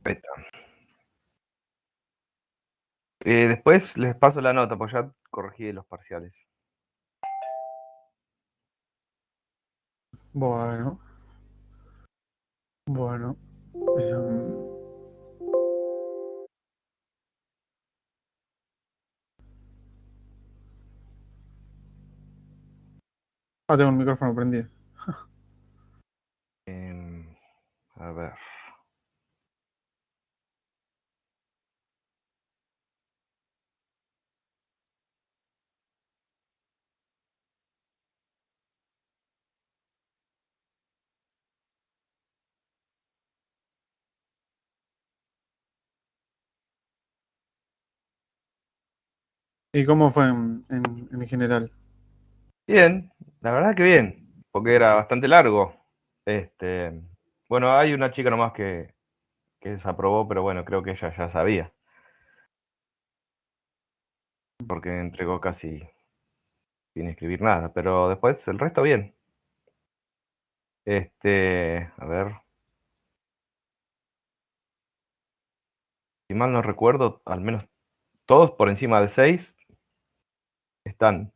Ahí está. Después les paso la nota, pues ya corregí los parciales. Bueno, bueno. em, tengo el micrófono prendido. A ver. ¿Y cómo fue en general? Bien, la verdad que bien, porque era bastante largo. Bueno, hay una chica nomás que desaprobó, pero bueno, creo que ella ya sabía, porque entregó casi sin escribir nada, pero después el resto bien. A ver, si mal no recuerdo, al menos todos por encima de 6 están.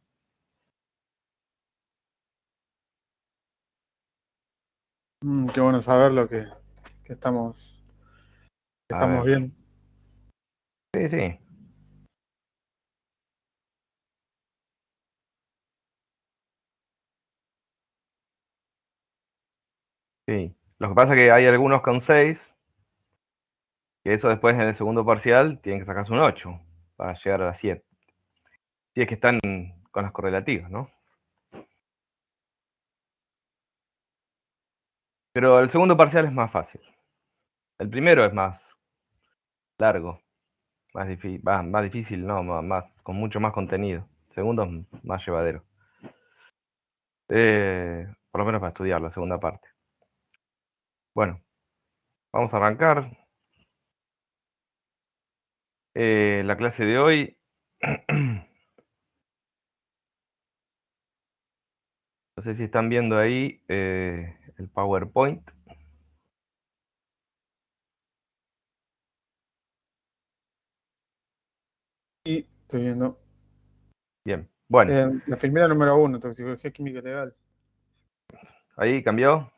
Qué bueno saberlo que estamos, que A estamos ver, bien. sí, sí, sí. Lo que pasa es que hay algunos con 6, que eso después en el segundo parcial tienen que sacarse un 8 para llegar a las 7. Si es que están con las correlativas, ¿no? Pero el segundo parcial es más fácil. El primero es más largo, más difícil, no, con mucho más contenido. El segundo es más llevadero. Por lo menos para estudiar la segunda parte. Bueno, vamos a arrancar. La clase de hoy. No sé si están viendo ahí el PowerPoint. Y estoy viendo. Bien, bueno, La filmera número 1, toxicología química legal. ahí cambió.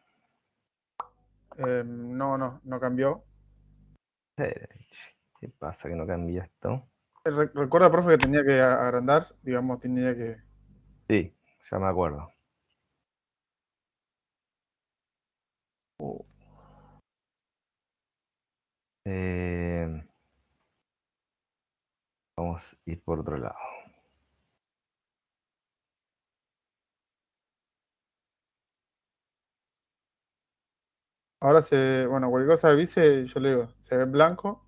No cambió. Eh, ¿Qué pasa que no cambia esto? Recuerda, profe, que tenía que agrandar, digamos, tenía que. Sí, ya me acuerdo. Oh, Eh, Vamos a ir por otro lado. ahora bueno, cualquier cosa avise, yo le digo, se ve blanco.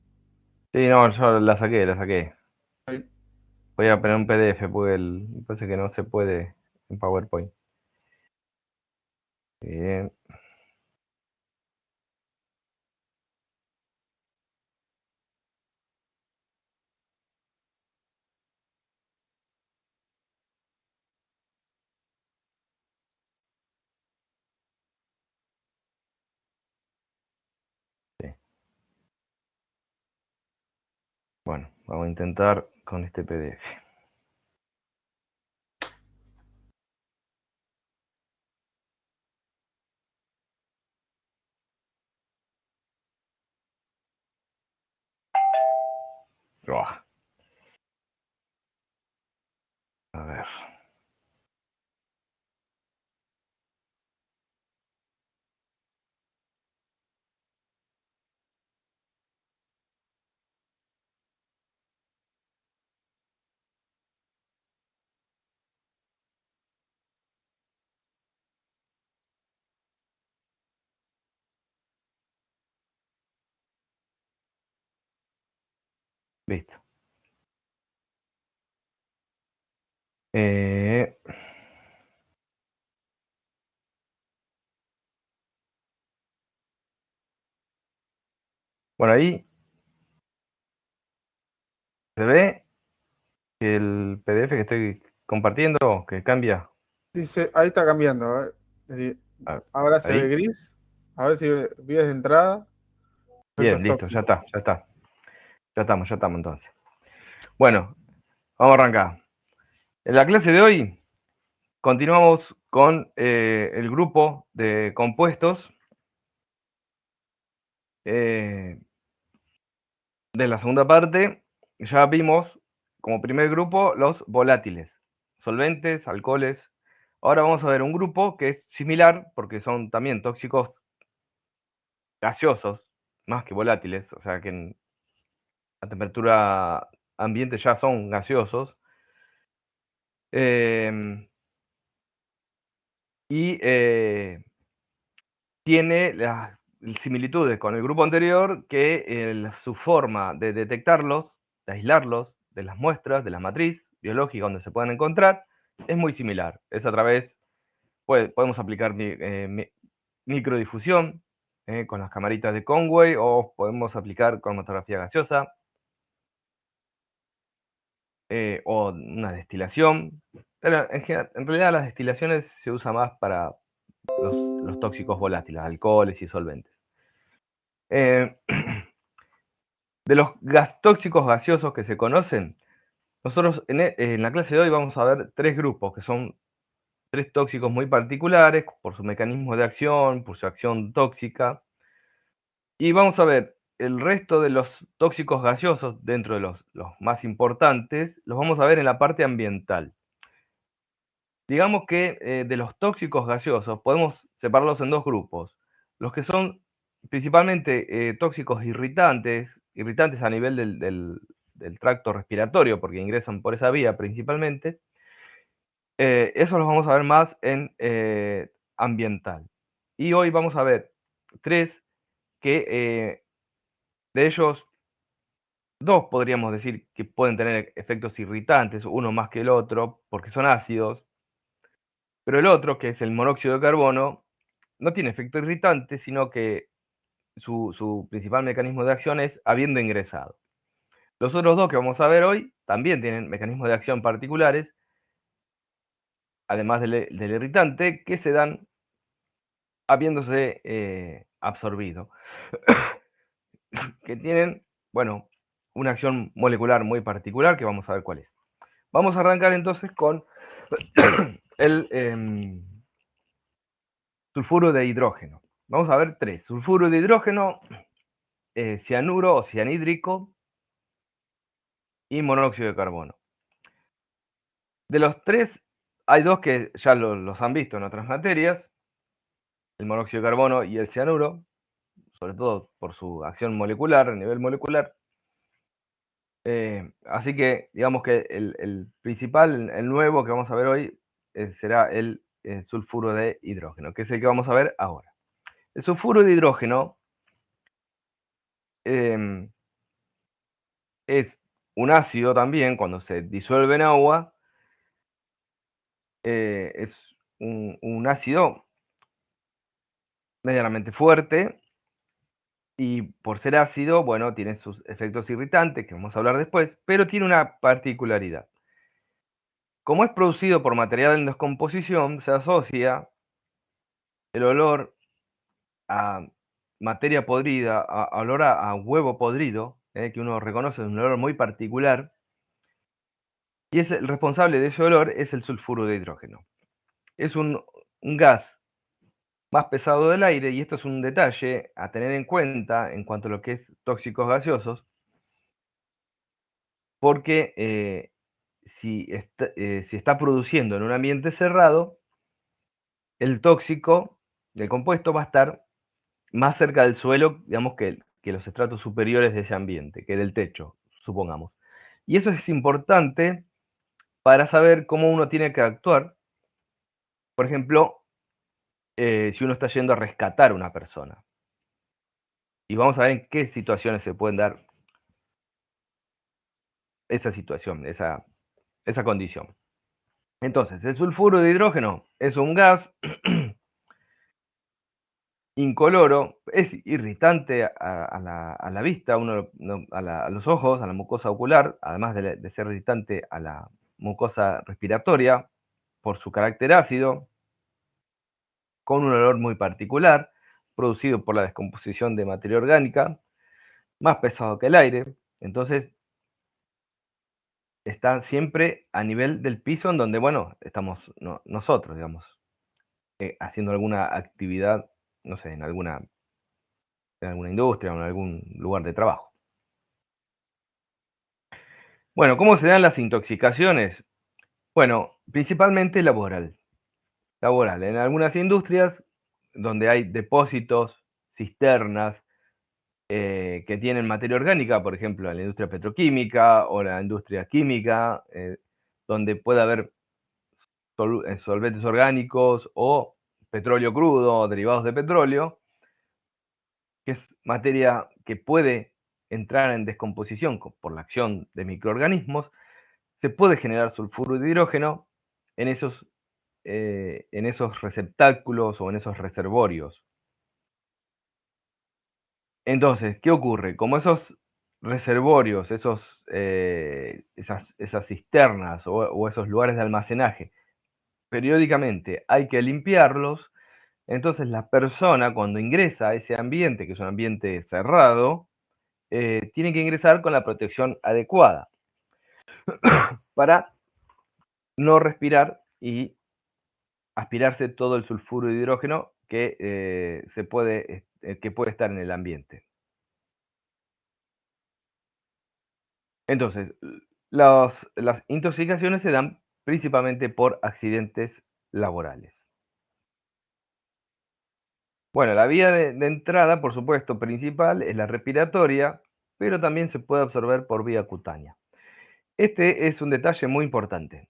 Sí, no, yo la saqué, la saqué. Ahí. Voy a poner un PDF porque parece que no se puede en PowerPoint. Bien, sí. Bueno, vamos a intentar con este PDF. Uah, a ver. Listo. Eh, bueno, ahí se ve el PDF que estoy compartiendo, que cambia. Dice, ahí está cambiando. A ver. Ah, Ahora se ve ahí, gris. A ver si vías de entrada. Bien, listo, ya está. Ya estamos entonces. Bueno, vamos a arrancar. En la clase de hoy continuamos con el grupo de compuestos de la segunda parte. Ya vimos como primer grupo los volátiles, solventes, alcoholes. Ahora vamos a ver un grupo que es similar porque son también tóxicos gaseosos, más que volátiles, o sea que en la temperatura ambiente ya son gaseosos. Y tiene las similitudes con el grupo anterior que su forma de detectarlos, de aislarlos de las muestras, de la matriz biológica donde se pueden encontrar, es muy similar. Es a través, podemos aplicar microdifusión con las camaritas de Conway o podemos aplicar cromatografía gaseosa o una destilación. Pero en realidad las destilaciones se usa más para los tóxicos volátiles, alcoholes y solventes. De los tóxicos gaseosos que se conocen, nosotros en la clase de hoy vamos a ver tres grupos, que son tres tóxicos muy particulares por su mecanismo de acción, por su acción tóxica. Y vamos a ver el resto de los tóxicos gaseosos, dentro de los más importantes, los vamos a ver en la parte ambiental. Digamos que de los tóxicos gaseosos podemos separarlos en dos grupos. Los que son principalmente tóxicos irritantes a nivel del tracto respiratorio, porque ingresan por esa vía principalmente. Esos los vamos a ver más en ambiental. Y hoy vamos a ver tres que de ellos, dos podríamos decir que pueden tener efectos irritantes, uno más que el otro, porque son ácidos. Pero el otro, que es el monóxido de carbono, no tiene efecto irritante, sino que su principal mecanismo de acción es habiendo ingresado. Los otros dos que vamos a ver hoy también tienen mecanismos de acción particulares, además del irritante, que se dan habiéndose absorbido, que tienen, bueno, una acción molecular muy particular que vamos a ver cuál es. Vamos a arrancar entonces con el sulfuro de hidrógeno. Vamos a ver tres. Sulfuro de hidrógeno, cianuro o cianhídrico y monóxido de carbono. De los tres, hay dos que ya los han visto en otras materias, el monóxido de carbono y el cianuro, sobre todo por su acción molecular, a nivel molecular. Así que digamos que el principal, el nuevo que vamos a ver hoy, será el sulfuro de hidrógeno, que es el que vamos a ver ahora. El sulfuro de hidrógeno es un ácido también, cuando se disuelve en agua, es un ácido medianamente fuerte, y por ser ácido, bueno, tiene sus efectos irritantes, que vamos a hablar después, pero tiene una particularidad. Como es producido por material en descomposición, se asocia el olor a materia podrida, a olor a huevo podrido, que uno reconoce un olor muy particular, y es el responsable de ese olor es el sulfuro de hidrógeno. Es un gas más pesado del aire, y esto es un detalle a tener en cuenta en cuanto a lo que es tóxicos gaseosos, porque si está produciendo en un ambiente cerrado, el tóxico del compuesto va a estar más cerca del suelo, digamos, que los estratos superiores de ese ambiente, que del techo, supongamos. Y eso es importante para saber cómo uno tiene que actuar. Por ejemplo, si uno está yendo a rescatar a una persona. Y vamos a ver en qué situaciones se pueden dar esa situación, esa condición. Entonces, el sulfuro de hidrógeno es un gas incoloro, es irritante a la vista, a los ojos, a la mucosa ocular, además de ser irritante a la mucosa respiratoria por su carácter ácido, con un olor muy particular, producido por la descomposición de materia orgánica. más pesado que el aire, entonces está siempre a nivel del piso en donde, bueno, estamos nosotros, digamos, haciendo alguna actividad, no sé, en alguna industria o en algún lugar de trabajo. Bueno, ¿cómo se dan las intoxicaciones? Bueno, principalmente laboral. Laboral. En algunas industrias donde hay depósitos, cisternas, que tienen materia orgánica, por ejemplo, en la industria petroquímica o la industria química, donde puede haber solventes orgánicos o petróleo crudo o derivados de petróleo, que es materia que puede entrar en descomposición por la acción de microorganismos, se puede generar sulfuro de hidrógeno en esos receptáculos o en esos reservorios. Entonces, ¿qué ocurre? Como esos reservorios, esas cisternas o esos lugares de almacenaje, periódicamente hay que limpiarlos, entonces la persona cuando ingresa a ese ambiente, que es un ambiente cerrado, tiene que ingresar con la protección adecuada para no respirar y aspirarse todo el sulfuro de hidrógeno que puede estar en el ambiente. Entonces, las intoxicaciones se dan principalmente por accidentes laborales. Bueno, la vía de entrada, por supuesto, principal es la respiratoria, pero también se puede absorber por vía cutánea. Este es un detalle muy importante.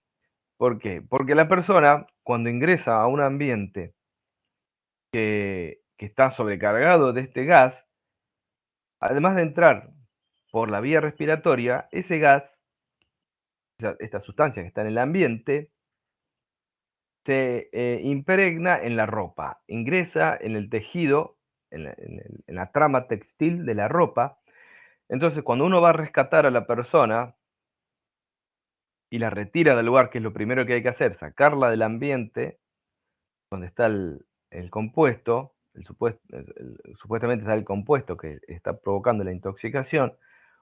¿Por qué? Porque la persona, cuando ingresa a un ambiente que está sobrecargado de este gas, además de entrar por la vía respiratoria, ese gas, esta sustancia que está en el ambiente, se impregna en la ropa, ingresa en el tejido, en la trama textil de la ropa. Entonces, cuando uno va a rescatar a la persona y la retira del lugar, que es lo primero que hay que hacer, sacarla del ambiente donde está el compuesto, supuestamente está el compuesto que está provocando la intoxicación.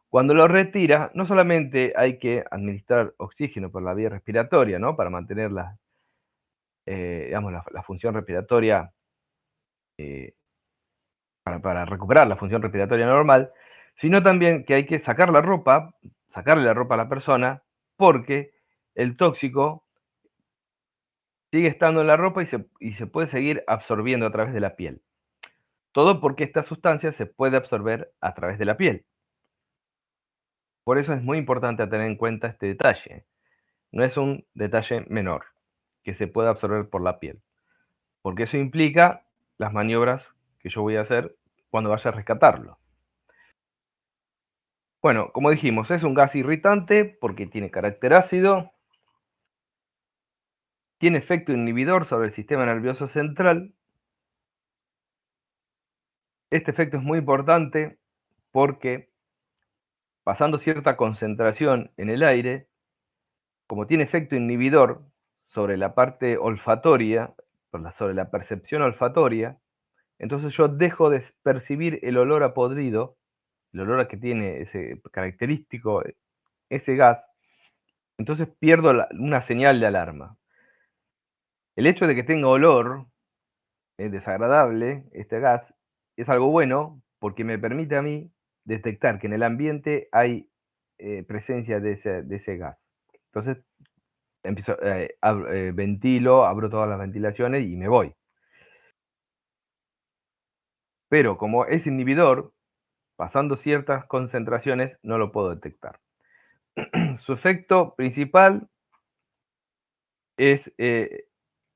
Cuando lo retira, no solamente hay que administrar oxígeno por la vía respiratoria, ¿no? Para mantener digamos, la función respiratoria, para recuperar la función respiratoria normal, sino también que hay que sacarle la ropa a la persona, porque el tóxico sigue estando en la ropa y se puede seguir absorbiendo a través de la piel. Todo porque esta sustancia se puede absorber a través de la piel. Por eso es muy importante tener en cuenta este detalle. No es un detalle menor, que se pueda absorber por la piel, porque eso implica las maniobras que yo voy a hacer cuando vaya a rescatarlo. Bueno, como dijimos, es un gas irritante porque tiene carácter ácido, tiene efecto inhibidor sobre el sistema nervioso central. Este efecto es muy importante porque pasando cierta concentración en el aire, como tiene efecto inhibidor sobre la parte olfatoria, sobre la percepción olfatoria, entonces yo dejo de percibir el olor a podrido, el olor a que tiene ese característico, ese gas, entonces pierdo una señal de alarma. El hecho de que tenga olor es desagradable, este gas, es algo bueno porque me permite a mí detectar que en el ambiente hay presencia de ese gas. Entonces empiezo, ventilo, abro todas las ventilaciones y me voy. Pero como es inhibidor, pasando ciertas concentraciones no lo puedo detectar. Su efecto principal es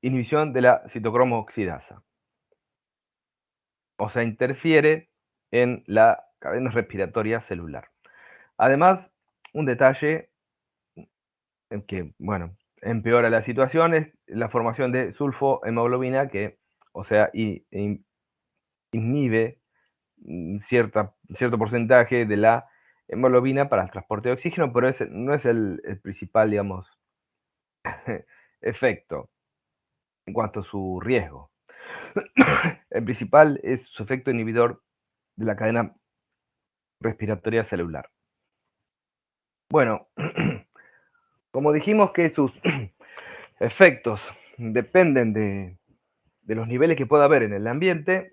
inhibición de la citocromo oxidasa. O sea, interfiere en la cadena respiratoria celular. Además, un detalle que, bueno, empeora la situación es la formación de sulfohemoglobina que, o sea, inhibe cierto porcentaje de la hemoglobina para el transporte de oxígeno, pero no es el principal, digamos, efecto en cuanto a su riesgo. El principal es su efecto inhibidor de la cadena respiratoria celular. Bueno, como dijimos que sus efectos dependen de los niveles que pueda haber en el ambiente,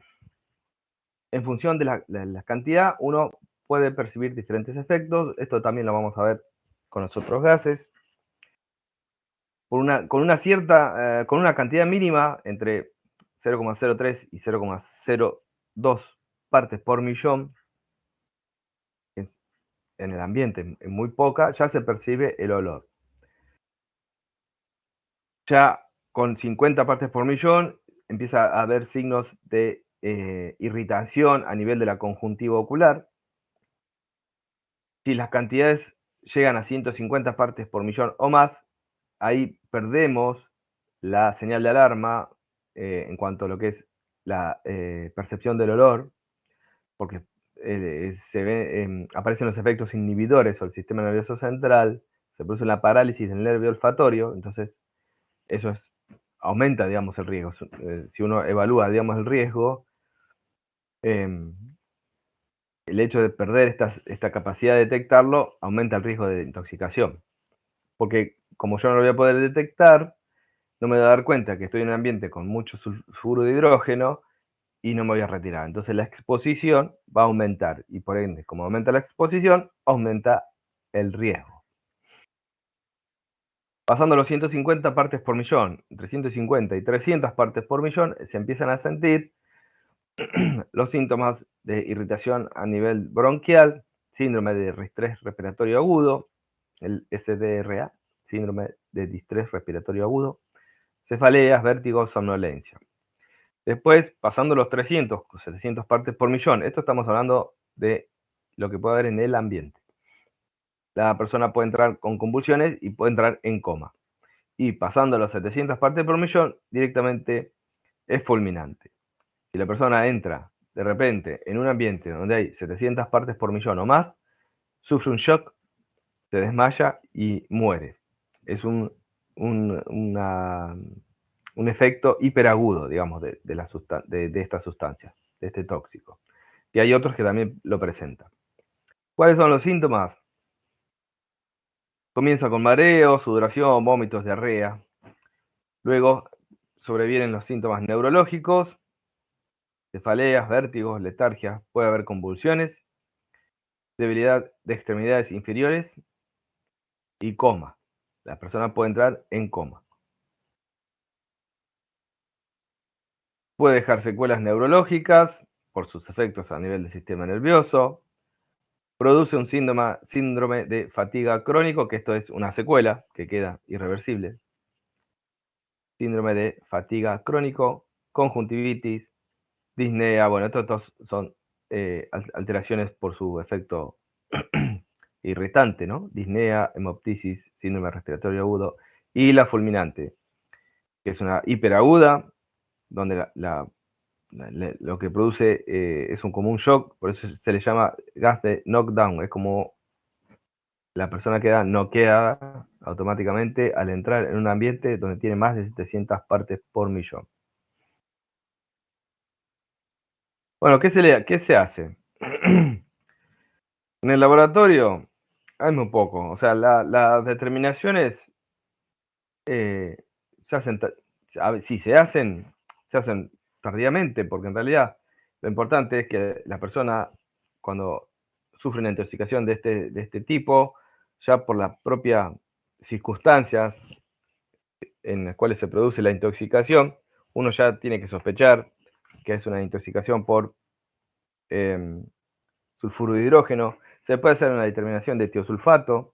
en función de la cantidad, uno puede percibir diferentes efectos. Esto también lo vamos a ver con los otros gases. Con una cantidad mínima entre 0,03 y 0,02 partes por millón en el ambiente, en muy poca, ya se percibe el olor. Ya con 50 partes por millón empieza a haber signos de irritación a nivel de la conjuntiva ocular. Si las cantidades llegan a 150 partes por millón o más, ahí perdemos la señal de alarma en cuanto a lo que es la percepción del olor, porque aparecen los efectos inhibidores o el sistema nervioso central, se produce la parálisis del nervio olfatorio, entonces eso aumenta, digamos, el riesgo. Si uno evalúa, digamos, el riesgo, el hecho de perder esta capacidad de detectarlo aumenta el riesgo de intoxicación. Porque como yo no lo voy a poder detectar, no me voy a dar cuenta que estoy en un ambiente con mucho sulfuro de hidrógeno y no me voy a retirar. Entonces la exposición va a aumentar y por ende, como aumenta la exposición, aumenta el riesgo. Pasando a los 150 partes por millón, entre 150 y 300 partes por millón, se empiezan a sentir los síntomas de irritación a nivel bronquial, síndrome de distrés respiratorio agudo, el SDRA, síndrome de distrés respiratorio agudo, cefaleas, vértigos, somnolencia. Después, pasando los 300 o 700 partes por millón, esto estamos hablando de lo que puede haber en el ambiente. La persona puede entrar con convulsiones y puede entrar en coma. Y pasando los 700 partes por millón, directamente es fulminante. Si la persona entra de repente en un ambiente donde hay 700 partes por millón o más, sufre un shock, se desmaya y muere. Es un efecto hiperagudo, digamos, de estas sustancias, de este tóxico. Y hay otros que también lo presentan. ¿Cuáles son los síntomas? Comienza con mareo, sudoración, vómitos, diarrea. Luego sobrevienen los síntomas neurológicos, cefaleas, vértigos, letargia, puede haber convulsiones, debilidad de extremidades inferiores y coma. La persona puede entrar en coma. Puede dejar secuelas neurológicas por sus efectos a nivel del sistema nervioso. Produce un síndrome de fatiga crónico, que esto es una secuela que queda irreversible. Síndrome de fatiga crónico, conjuntivitis, disnea. Bueno, estos son alteraciones por su efecto irritante, ¿no? Disnea, hemoptisis, síndrome respiratorio agudo y la fulminante, que es una hiperaguda, donde lo que produce es un común shock, por eso se le llama gas de knockdown, es como la persona queda noqueada automáticamente al entrar en un ambiente donde tiene más de 700 partes por millón. Bueno, ¿qué se hace? En el laboratorio hay muy poco, o sea, las determinaciones se hacen, si se hacen tardíamente, porque en realidad lo importante es que la persona, cuando sufre una intoxicación de este tipo, ya por las propias circunstancias en las cuales se produce la intoxicación, uno ya tiene que sospechar que es una intoxicación por sulfuro de hidrógeno. Se puede hacer una determinación de tiosulfato,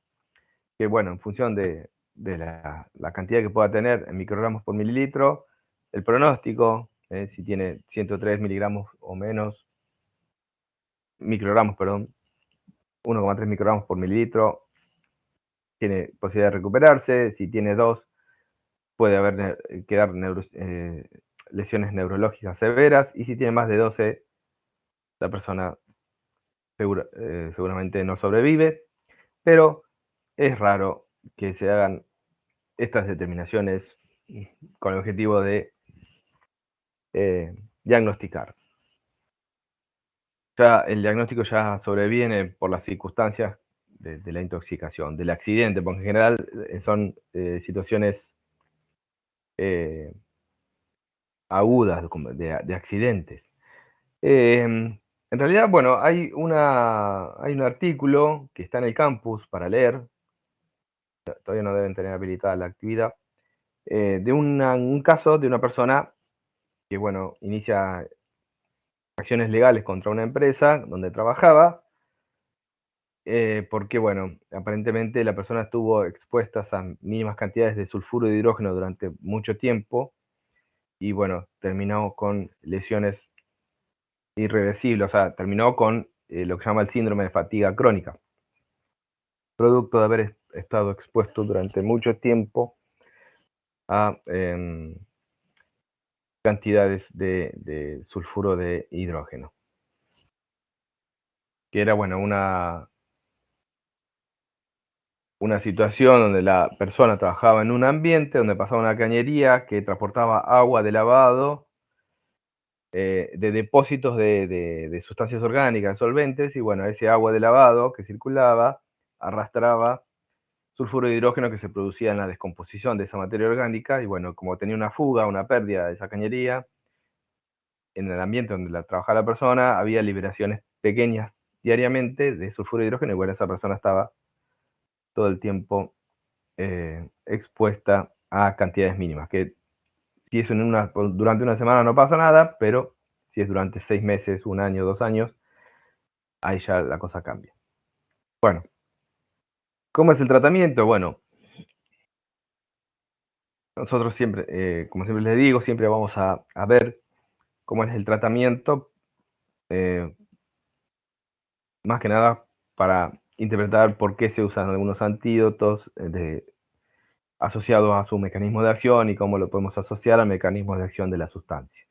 que bueno, en función de la cantidad que pueda tener en microgramos por mililitro, el pronóstico, si tiene 103 miligramos o menos, microgramos, perdón, 1,3 microgramos por mililitro, tiene posibilidad de recuperarse. Si tiene 2, puede quedar lesiones neurológicas severas, y si tiene más de 12, la persona seguramente no sobrevive, pero es raro que se hagan estas determinaciones con el objetivo de diagnosticar. ya el diagnóstico ya sobreviene por las circunstancias de la intoxicación, del accidente, porque en general son situaciones agudas de accidentes. En realidad, bueno, hay un artículo que está en el campus para leer, todavía no deben tener habilitada la actividad, de un caso de una persona que, bueno, inicia acciones legales contra una empresa donde trabajaba, porque, bueno, aparentemente la persona estuvo expuesta a mínimas cantidades de sulfuro de hidrógeno durante mucho tiempo y, bueno, terminó con lesiones irreversibles, o sea, terminó con lo que se llama el síndrome de fatiga crónica, producto de haber estado expuesto durante mucho tiempo a cantidades de sulfuro de hidrógeno, que era, bueno, una situación donde la persona trabajaba en un ambiente donde pasaba una cañería que transportaba agua de lavado, de depósitos de sustancias orgánicas, solventes, y bueno, ese agua de lavado que circulaba arrastraba sulfuro de hidrógeno que se producía en la descomposición de esa materia orgánica, y bueno, como tenía una fuga, una pérdida de esa cañería, en el ambiente donde trabajaba la persona, había liberaciones pequeñas diariamente de sulfuro de hidrógeno, y bueno, esa persona estaba todo el tiempo expuesta a cantidades mínimas, que si es durante una semana no pasa nada, pero si es durante 6 meses, 1 año, 2 años, ahí ya la cosa cambia. Bueno, ¿cómo es el tratamiento? Bueno, nosotros siempre, como siempre les digo, siempre vamos a ver cómo es el tratamiento, eh, más que nada para interpretar por qué se usan algunos antídotos asociados a su mecanismo de acción y cómo lo podemos asociar al mecanismo de acción de la sustancia.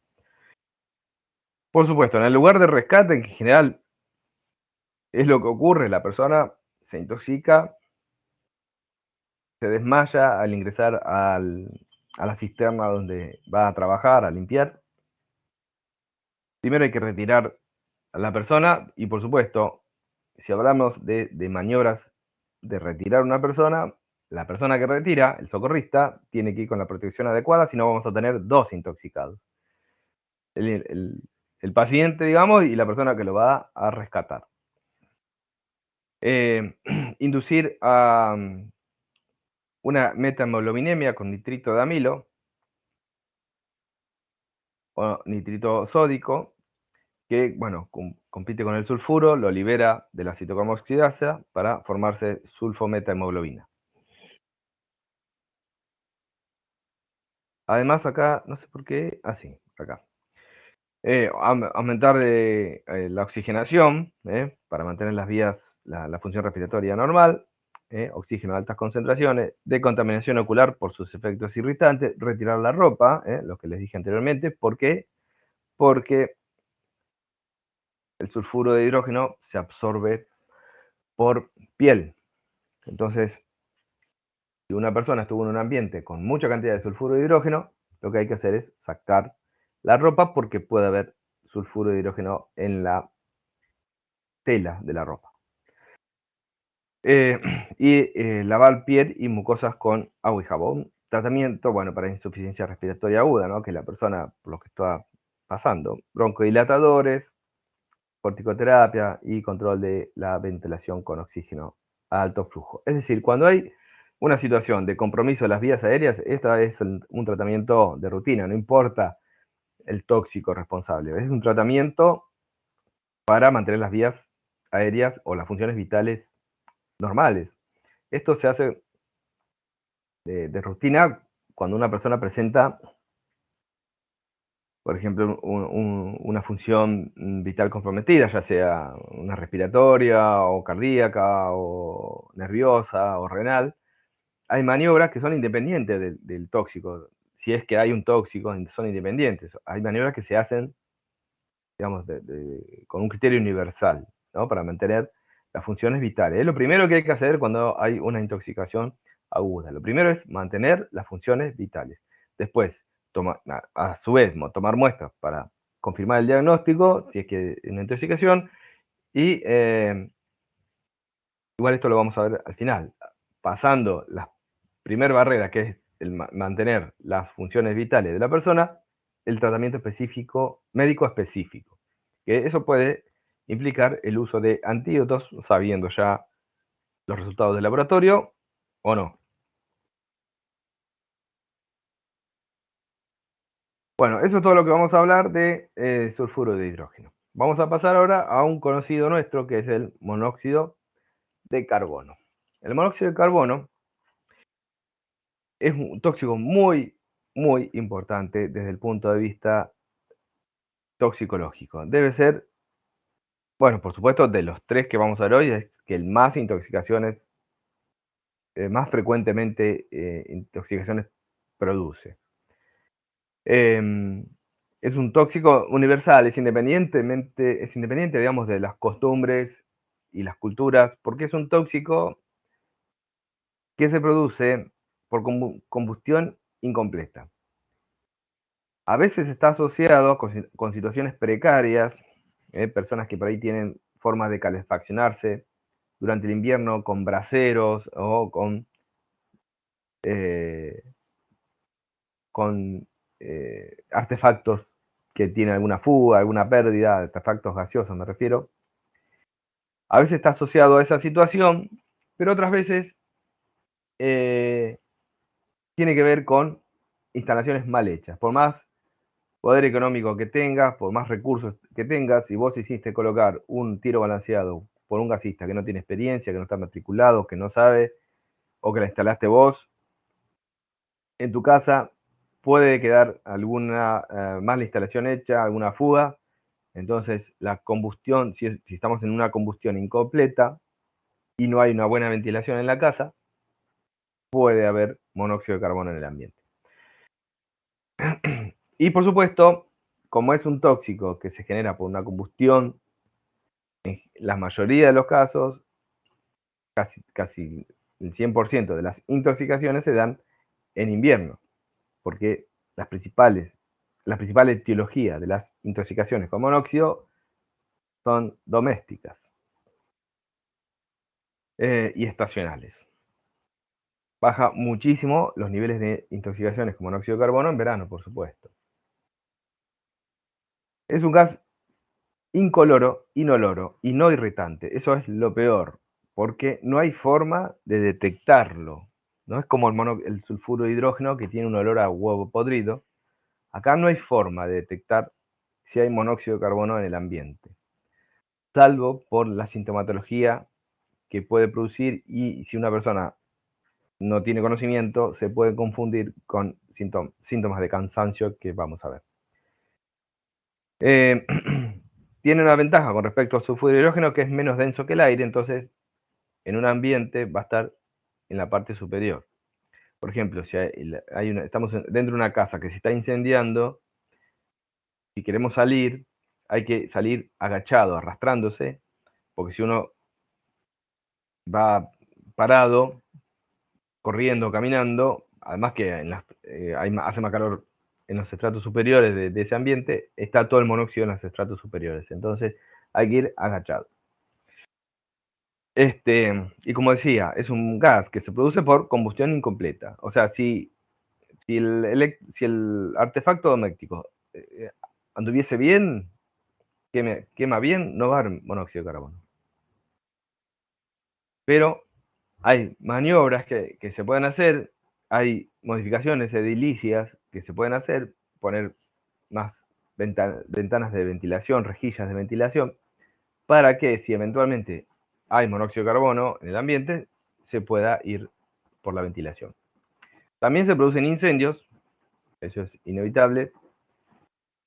Por supuesto, en el lugar de rescate, en general, es lo que ocurre, la persona se intoxica, se desmaya al ingresar a la cisterna donde va a trabajar, a limpiar. Primero hay que retirar a la persona y, por supuesto, si hablamos de maniobras de retirar a una persona, la persona que retira, el socorrista, tiene que ir con la protección adecuada, si no vamos a tener 2 intoxicados. El paciente, digamos, y la persona que lo va a rescatar. Inducir a una metahemoglobinemia con nitrito de amilo o nitrito sódico, que, bueno, compite con el sulfuro, lo libera de la citocromo oxidasa para formarse sulfometahemoglobina. Además, acá, no sé por qué, así, acá. Aumentar la oxigenación para mantener las vías, la función respiratoria normal, oxígeno a altas concentraciones, decontaminación ocular por sus efectos irritantes, retirar la ropa, lo que les dije anteriormente. ¿Por qué? Porque el sulfuro de hidrógeno se absorbe por piel. Entonces, si una persona estuvo en un ambiente con mucha cantidad de sulfuro de hidrógeno, lo que hay que hacer es sacar la ropa porque puede haber sulfuro de hidrógeno en la tela de la ropa. Y lavar piel y mucosas con agua y jabón. Tratamiento, bueno, para insuficiencia respiratoria aguda, ¿no? Que la persona, por lo que está pasando. Broncodilatadores, corticoterapia y control de la ventilación con oxígeno a alto flujo. Es decir, cuando hay una situación de compromiso de las vías aéreas, esta es un tratamiento de rutina, no importa el tóxico responsable. Es un tratamiento para mantener las vías aéreas o las funciones vitales normales. Esto se hace de rutina cuando una persona presenta, por ejemplo, una función vital comprometida, ya sea una respiratoria o cardíaca o nerviosa o renal. Hay maniobras que son independientes del tóxico. Si es que hay un tóxico, son independientes. Hay maniobras que se hacen, digamos, con un criterio universal, ¿no? Para mantener las funciones vitales. Es lo primero que hay que hacer cuando hay una intoxicación aguda. Lo primero es mantener las funciones vitales. Después, a su vez, tomar muestras para confirmar el diagnóstico, si es que es una intoxicación, y igual esto lo vamos a ver al final. Pasando la primera barrera, que es el mantener las funciones vitales de la persona, el tratamiento específico, médico específico. Que eso puede implicar el uso de antídotos, sabiendo ya los resultados del laboratorio o no. Bueno, eso es todo lo que vamos a hablar de sulfuro de hidrógeno. Vamos a pasar ahora a un conocido nuestro, que es el monóxido de carbono. El monóxido de carbono es un tóxico muy, muy importante desde el punto de vista toxicológico. Debe ser, bueno, por supuesto, de los tres que vamos a ver hoy, es que el más intoxicaciones, más frecuentemente intoxicaciones produce. Es un tóxico universal, es independiente, digamos, de las costumbres y las culturas, porque es un tóxico que se produce por combustión incompleta. A veces está asociado con situaciones precarias, personas que por ahí tienen formas de calefaccionarse durante el invierno con braseros o con artefactos que tienen alguna fuga, alguna pérdida, artefactos gaseosos me refiero. A veces está asociado a esa situación, pero otras veces tiene que ver con instalaciones mal hechas. Por más poder económico que tengas, por más recursos que tengas, si vos hiciste colocar un tiro balanceado por un gasista que no tiene experiencia, que no está matriculado, que no sabe, o que la instalaste vos, en tu casa puede quedar alguna mala instalación hecha, alguna fuga. Entonces, la combustión, si estamos en una combustión incompleta y no hay una buena ventilación en la casa, puede haber monóxido de carbono en el ambiente. Y por supuesto, como es un tóxico que se genera por una combustión, en la mayoría de los casos, casi el 100% de las intoxicaciones se dan en invierno, porque la principal etiología de las intoxicaciones con monóxido son domésticas y estacionales. Baja muchísimo los niveles de intoxicaciones con monóxido de carbono en verano, por supuesto. Es un gas incoloro, inoloro y no irritante. Eso es lo peor, porque no hay forma de detectarlo. No es como el sulfuro de hidrógeno que tiene un olor a huevo podrido. Acá no hay forma de detectar si hay monóxido de carbono en el ambiente, salvo por la sintomatología que puede producir, y si una persona no tiene conocimiento, se puede confundir con síntomas de cansancio que vamos a ver. Tiene una ventaja con respecto al sulfuro de hidrógeno, que es menos denso que el aire, entonces en un ambiente va a estar en la parte superior. Por ejemplo, si estamos dentro de una casa que se está incendiando, si queremos salir, hay que salir agachado, arrastrándose, porque si uno va parado, corriendo, caminando, además que hace más calor en los estratos superiores de ese ambiente, está todo el monóxido en los estratos superiores. Entonces hay que ir agachado. Y como decía, es un gas que se produce por combustión incompleta. O sea, si el artefacto doméstico anduviese bien, quema bien, no va a haber monóxido de carbono. Pero hay maniobras que se pueden hacer, hay modificaciones edilicias que se pueden hacer, poner más ventanas de ventilación, rejillas de ventilación, para que si eventualmente hay monóxido de carbono en el ambiente, se pueda ir por la ventilación. También se producen incendios, eso es inevitable,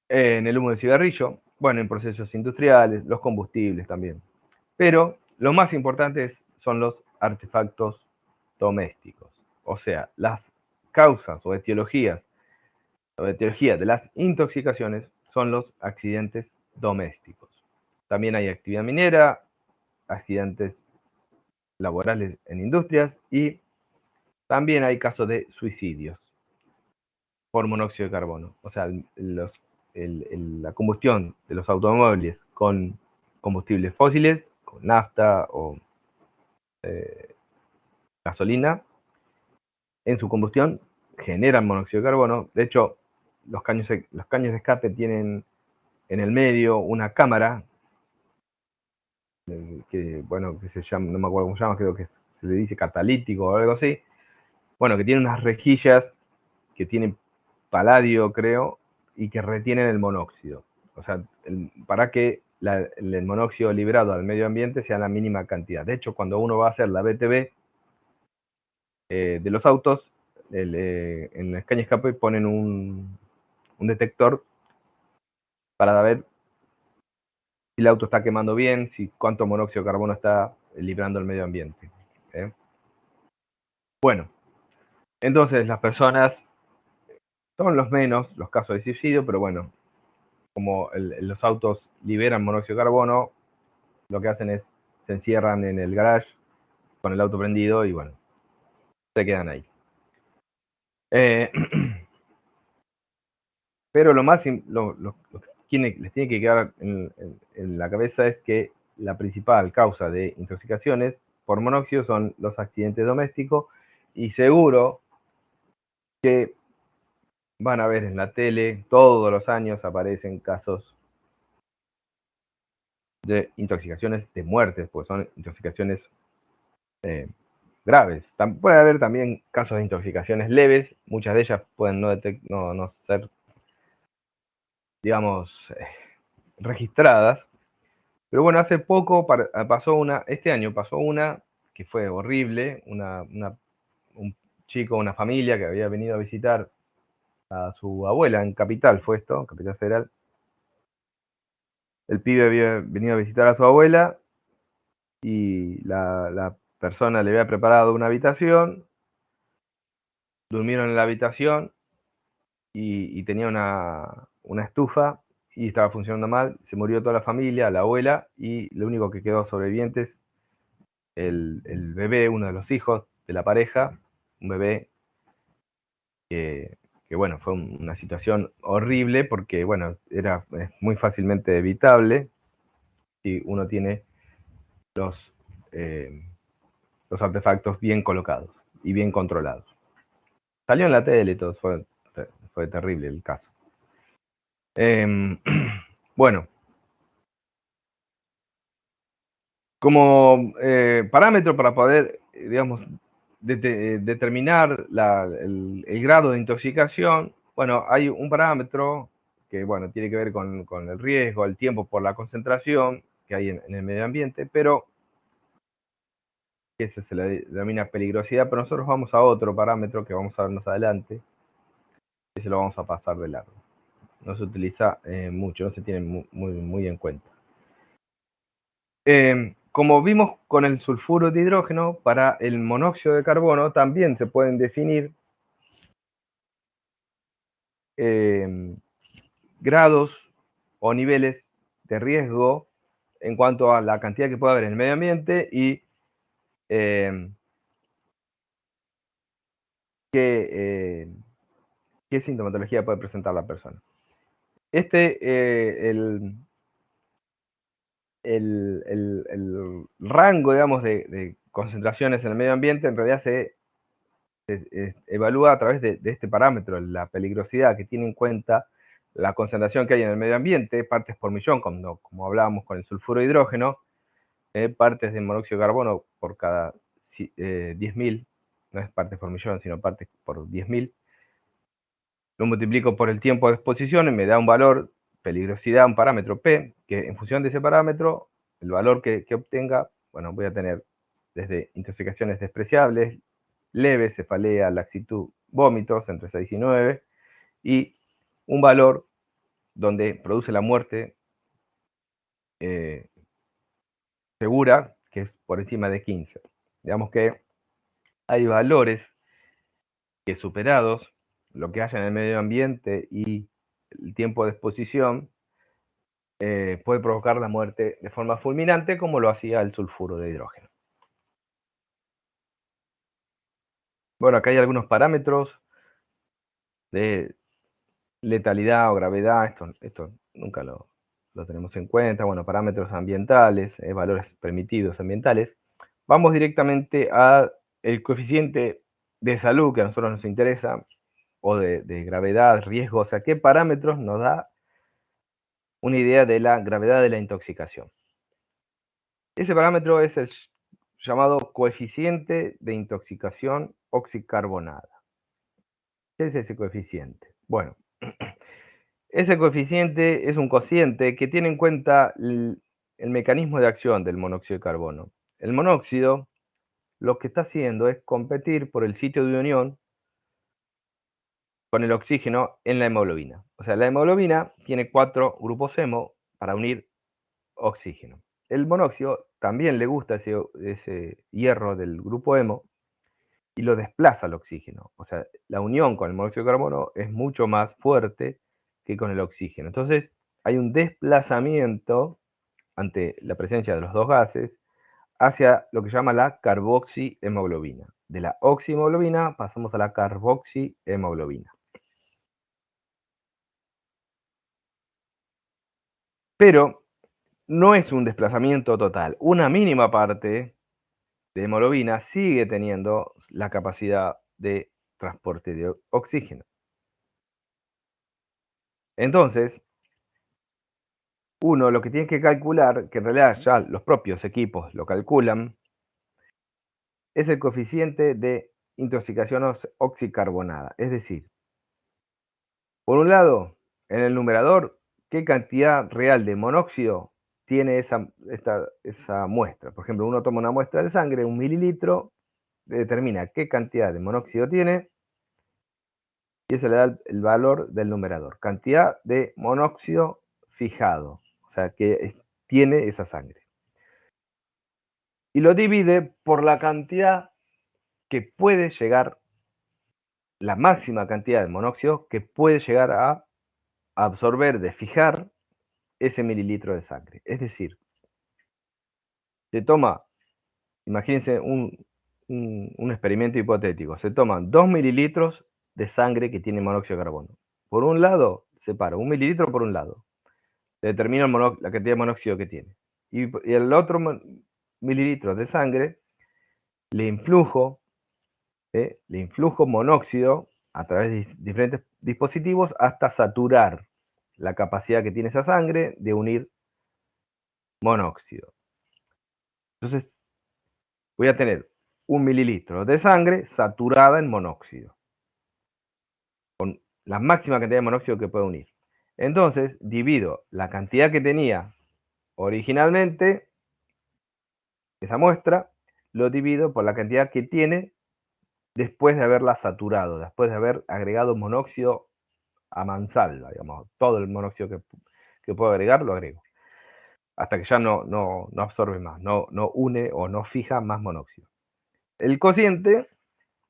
en el humo de cigarrillo, bueno, en procesos industriales, los combustibles también. Pero lo más importante son los artefactos domésticos, o sea, las causas o etiología de las intoxicaciones son los accidentes domésticos. También hay actividad minera, accidentes laborales en industrias y también hay casos de suicidios por monóxido de carbono. O sea, la combustión de los automóviles con combustibles fósiles, con nafta o gasolina, en su combustión generan monóxido de carbono. De hecho, los caños de escape tienen en el medio una cámara que se llama, no me acuerdo cómo se llama, creo que se le dice catalítico o algo así. Bueno, que tiene unas rejillas que tienen paladio, creo, y que retienen el monóxido. O sea, para que el monóxido liberado al medio ambiente sea la mínima cantidad. De hecho, cuando uno va a hacer la BTV de los autos, en la escaña escape ponen un detector para ver si el auto está quemando bien, si cuánto monóxido de carbono está librando el medio ambiente. Bueno, entonces las personas son los menos los casos de suicidio, pero bueno, como los autos liberan monóxido de carbono, lo que hacen es se encierran en el garage con el auto prendido y bueno, se quedan ahí. Pero lo más, lo que les tiene que quedar en la cabeza es que la principal causa de intoxicaciones por monóxido son los accidentes domésticos y seguro que van a ver en la tele, todos los años aparecen casos de intoxicaciones de muertes, pues son intoxicaciones graves. Puede haber también casos de intoxicaciones leves, muchas de ellas pueden no ser, digamos, registradas. Pero bueno, hace poco este año pasó una que fue horrible, un chico, una familia que había venido a visitar a su abuela en Capital, fue esto, en Capital Federal. El pibe había venido a visitar a su abuela y la persona le había preparado una habitación, durmieron en la habitación y tenía una estufa y estaba funcionando mal, se murió toda la familia, la abuela, y lo único que quedó sobrevivientes, el bebé, uno de los hijos de la pareja, un bebé que bueno, fue una situación horrible porque, bueno, es muy fácilmente evitable si uno tiene los artefactos bien colocados y bien controlados. Salió en la tele y todo, fue terrible el caso. Bueno, como parámetro para poder, digamos, determinar el grado de intoxicación, bueno, hay un parámetro que, bueno, tiene que ver con el riesgo, el tiempo por la concentración que hay en el medio ambiente, pero ese se le denomina peligrosidad, pero nosotros vamos a otro parámetro que vamos a ver más adelante, y se lo vamos a pasar de largo. No se utiliza mucho, no se tiene muy en cuenta. Como vimos con el sulfuro de hidrógeno, para el monóxido de carbono también se pueden definir grados o niveles de riesgo en cuanto a la cantidad que puede haber en el medio ambiente y qué sintomatología puede presentar la persona. El rango, digamos, de concentraciones en el medio ambiente en realidad se evalúa a través de este parámetro, la peligrosidad, que tiene en cuenta la concentración que hay en el medio ambiente, partes por millón, como hablábamos con el sulfuro de hidrógeno, partes de monóxido de carbono por cada 10.000, no es partes por millón, sino partes por 10.000. Lo multiplico por el tiempo de exposición y me da un valor, peligrosidad, un parámetro P, que en función de ese parámetro, el valor que obtenga, bueno, voy a tener desde intoxicaciones despreciables, leve, cefalea, laxitud, vómitos entre 6 y 9, y un valor donde produce la muerte segura, que es por encima de 15. Digamos que hay valores que superados lo que haya en el medio ambiente y el tiempo de exposición, puede provocar la muerte de forma fulminante, como lo hacía el sulfuro de hidrógeno. Bueno, acá hay algunos parámetros de letalidad o gravedad, esto nunca lo tenemos en cuenta. Bueno, parámetros ambientales, valores permitidos ambientales. Vamos directamente al coeficiente de salud que a nosotros nos interesa, o de gravedad, riesgo, o sea, qué parámetros nos da una idea de la gravedad de la intoxicación. Ese parámetro es el llamado coeficiente de intoxicación oxicarbonada. ¿Qué es ese coeficiente? Bueno, ese coeficiente es un cociente que tiene en cuenta el mecanismo de acción del monóxido de carbono. El monóxido lo que está haciendo es competir por el sitio de unión con el oxígeno en la hemoglobina. O sea, la hemoglobina tiene 4 grupos hemo para unir oxígeno. El monóxido también le gusta ese hierro del grupo hemo y lo desplaza al oxígeno. O sea, la unión con el monóxido de carbono es mucho más fuerte que con el oxígeno. Entonces, hay un desplazamiento ante la presencia de los dos gases hacia lo que se llama la carboxihemoglobina. De la oxihemoglobina pasamos a la carboxihemoglobina. Pero no es un desplazamiento total. Una mínima parte de hemoglobina sigue teniendo la capacidad de transporte de oxígeno. Entonces, uno lo que tiene que calcular, que en realidad ya los propios equipos lo calculan, es el coeficiente de intoxicación oxicarbonada. Es decir, por un lado, en el numerador, qué cantidad real de monóxido tiene esa muestra. Por ejemplo, uno toma una muestra de sangre, 1 mililitro, determina qué cantidad de monóxido tiene, y eso le da el valor del numerador. Cantidad de monóxido fijado, o sea, que tiene esa sangre. Y lo divide por la cantidad que puede llegar, la máxima cantidad de monóxido que puede llegar a absorber, de fijar ese mililitro de sangre. Es decir, se toma, imagínense un experimento hipotético, se toman 2 mililitros de sangre que tiene monóxido de carbono. Por un lado, separo 1 mililitro por un lado, determino la cantidad de monóxido que tiene. Y el otro mililitro de sangre le influjo monóxido a través de diferentes dispositivos hasta saturar la capacidad que tiene esa sangre de unir monóxido. Entonces, voy a tener 1 mililitro de sangre saturada en monóxido, con la máxima cantidad de monóxido que puedo unir. Entonces, divido la cantidad que tenía originalmente, esa muestra, lo divido por la cantidad que tiene después de haberla saturado, después de haber agregado monóxido a mansalva, digamos, todo el monóxido que puedo agregar, lo agrego, hasta que ya no absorbe más, no une o no fija más monóxido. El cociente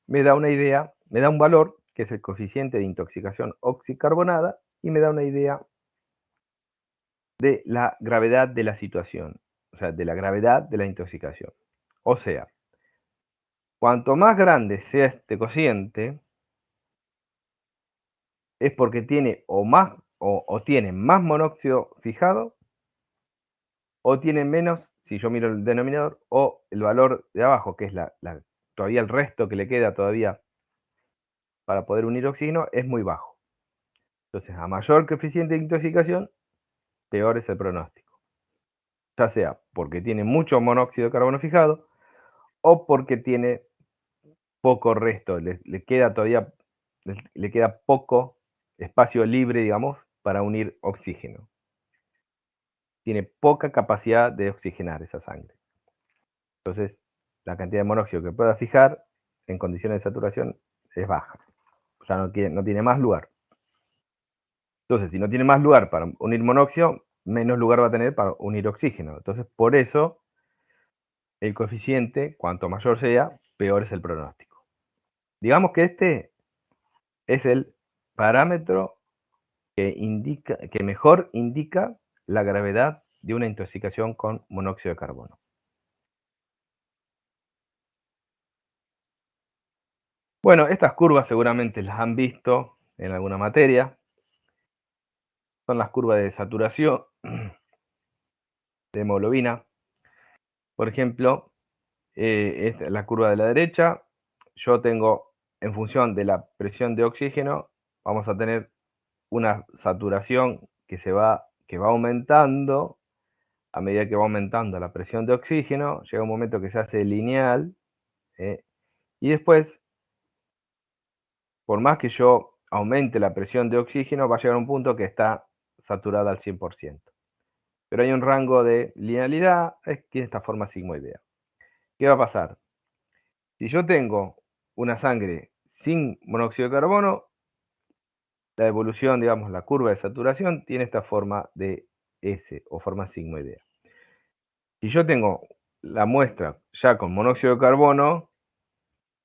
me da una idea, me da un valor, que es el coeficiente de intoxicación oxicarbonada, y me da una idea de la gravedad de la situación, o sea, de la gravedad de la intoxicación. O sea, cuanto más grande sea este cociente, es porque tiene o tiene más monóxido fijado, o tiene menos, si yo miro el denominador, o el valor de abajo, que es todavía el resto que le queda todavía para poder unir oxígeno, es muy bajo. Entonces, a mayor coeficiente de intoxicación, peor es el pronóstico. Ya sea porque tiene mucho monóxido de carbono fijado, o porque tiene poco resto, le queda todavía, le queda poco espacio libre, digamos, para unir oxígeno. Tiene poca capacidad de oxigenar esa sangre. Entonces, la cantidad de monóxido que pueda fijar en condiciones de saturación es baja. Ya no tiene más lugar. Entonces, si no tiene más lugar para unir monóxido, menos lugar va a tener para unir oxígeno. Entonces, por eso, el coeficiente, cuanto mayor sea, peor es el pronóstico. Digamos que este es el parámetro que mejor indica la gravedad de una intoxicación con monóxido de carbono. Bueno, estas curvas seguramente las han visto en alguna materia. son las curvas de saturación de hemoglobina. Por ejemplo, esta es la curva de la derecha. Yo tengo, en función de la presión de oxígeno, vamos a tener una saturación que va aumentando a medida que va aumentando la presión de oxígeno. Llega un momento que se hace lineal, y después, por más que yo aumente la presión de oxígeno, va a llegar un punto que está saturada al 100%. Pero hay un rango de linealidad, que es esta forma sigmoidea. ¿Qué va a pasar? Si yo tengo una sangre sin monóxido de carbono, la evolución, digamos, la curva de saturación tiene esta forma de S o forma sigmoidea. Si yo tengo la muestra ya con monóxido de carbono,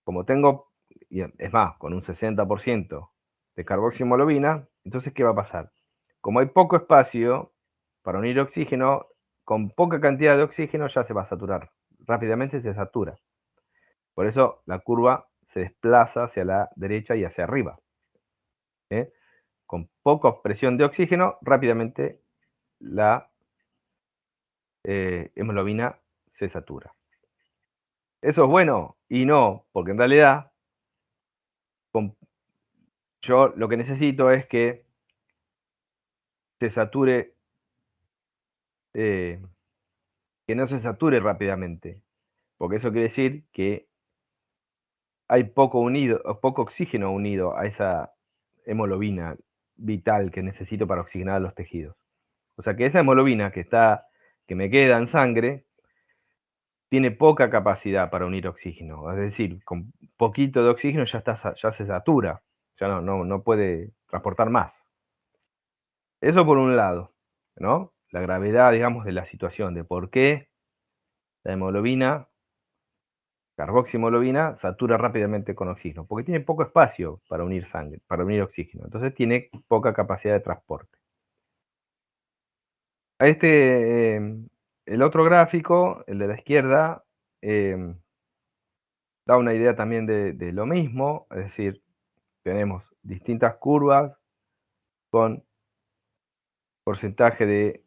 como tengo, y es más, con un 60% de carboxiemoglobina, entonces, ¿qué va a pasar? Como hay poco espacio para unir oxígeno, con poca cantidad de oxígeno ya se va a saturar. Rápidamente se satura. Por eso la curva se desplaza hacia la derecha y hacia arriba. Con poca presión de oxígeno, rápidamente la hemoglobina se satura. ¿Eso es bueno? Y no, porque en realidad yo lo que necesito es que se sature, que no se sature rápidamente, porque eso quiere decir que hay poco oxígeno unido a esa hemoglobina vital que necesito para oxigenar los tejidos. O sea que esa hemoglobina que me queda en sangre tiene poca capacidad para unir oxígeno. Es decir, con poquito de oxígeno ya se satura, ya no puede transportar más. Eso por un lado, ¿no? La gravedad, digamos, de la situación, de por qué la hemoglobina, carboxihemoglobina, satura rápidamente con oxígeno, porque tiene poco espacio para unir sangre, para unir oxígeno. Entonces tiene poca capacidad de transporte. El otro gráfico, el de la izquierda, da una idea también de lo mismo, es decir, tenemos distintas curvas con porcentaje de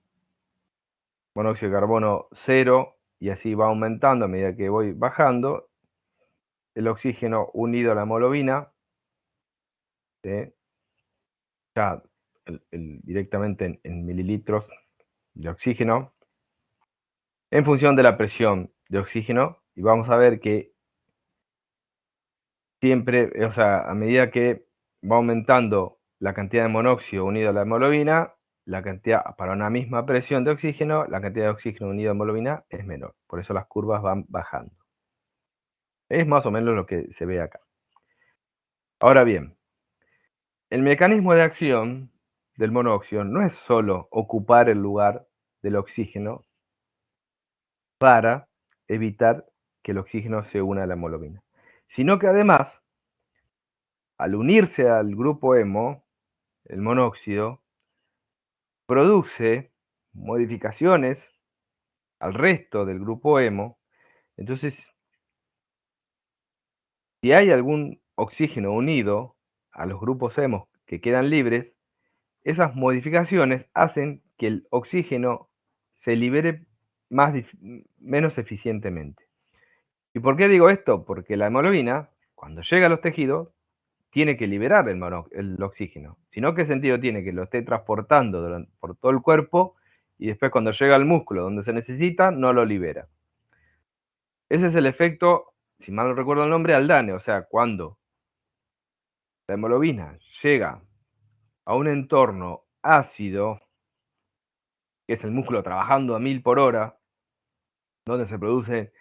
monóxido de carbono 0, y así va aumentando a medida que voy bajando. El oxígeno unido a la hemoglobina, ya directamente en mililitros de oxígeno, en función de la presión de oxígeno, y vamos a ver que siempre, o sea, a medida que va aumentando la cantidad de monóxido unido a la hemoglobina, la cantidad, para una misma presión de oxígeno, la cantidad de oxígeno unido a hemoglobina es menor. Por eso las curvas van bajando. Es más o menos lo que se ve acá. Ahora bien, el mecanismo de acción del monóxido no es solo ocupar el lugar del oxígeno para evitar que el oxígeno se una a la hemoglobina, sino que además, al unirse al grupo hemo, el monóxido produce modificaciones al resto del grupo hemo. Entonces, si hay algún oxígeno unido a los grupos hemos que quedan libres, esas modificaciones hacen que el oxígeno se libere menos eficientemente. ¿Y por qué digo esto? Porque la hemoglobina, cuando llega a los tejidos, tiene que liberar el oxígeno. Si no, ¿qué sentido tiene que lo esté transportando por todo el cuerpo y después cuando llega al músculo donde se necesita, no lo libera? Ese es el efecto, si mal no recuerdo el nombre, Aldane. O sea, cuando la hemoglobina llega a un entorno ácido, que es el músculo trabajando a 1000 por hora, donde se producen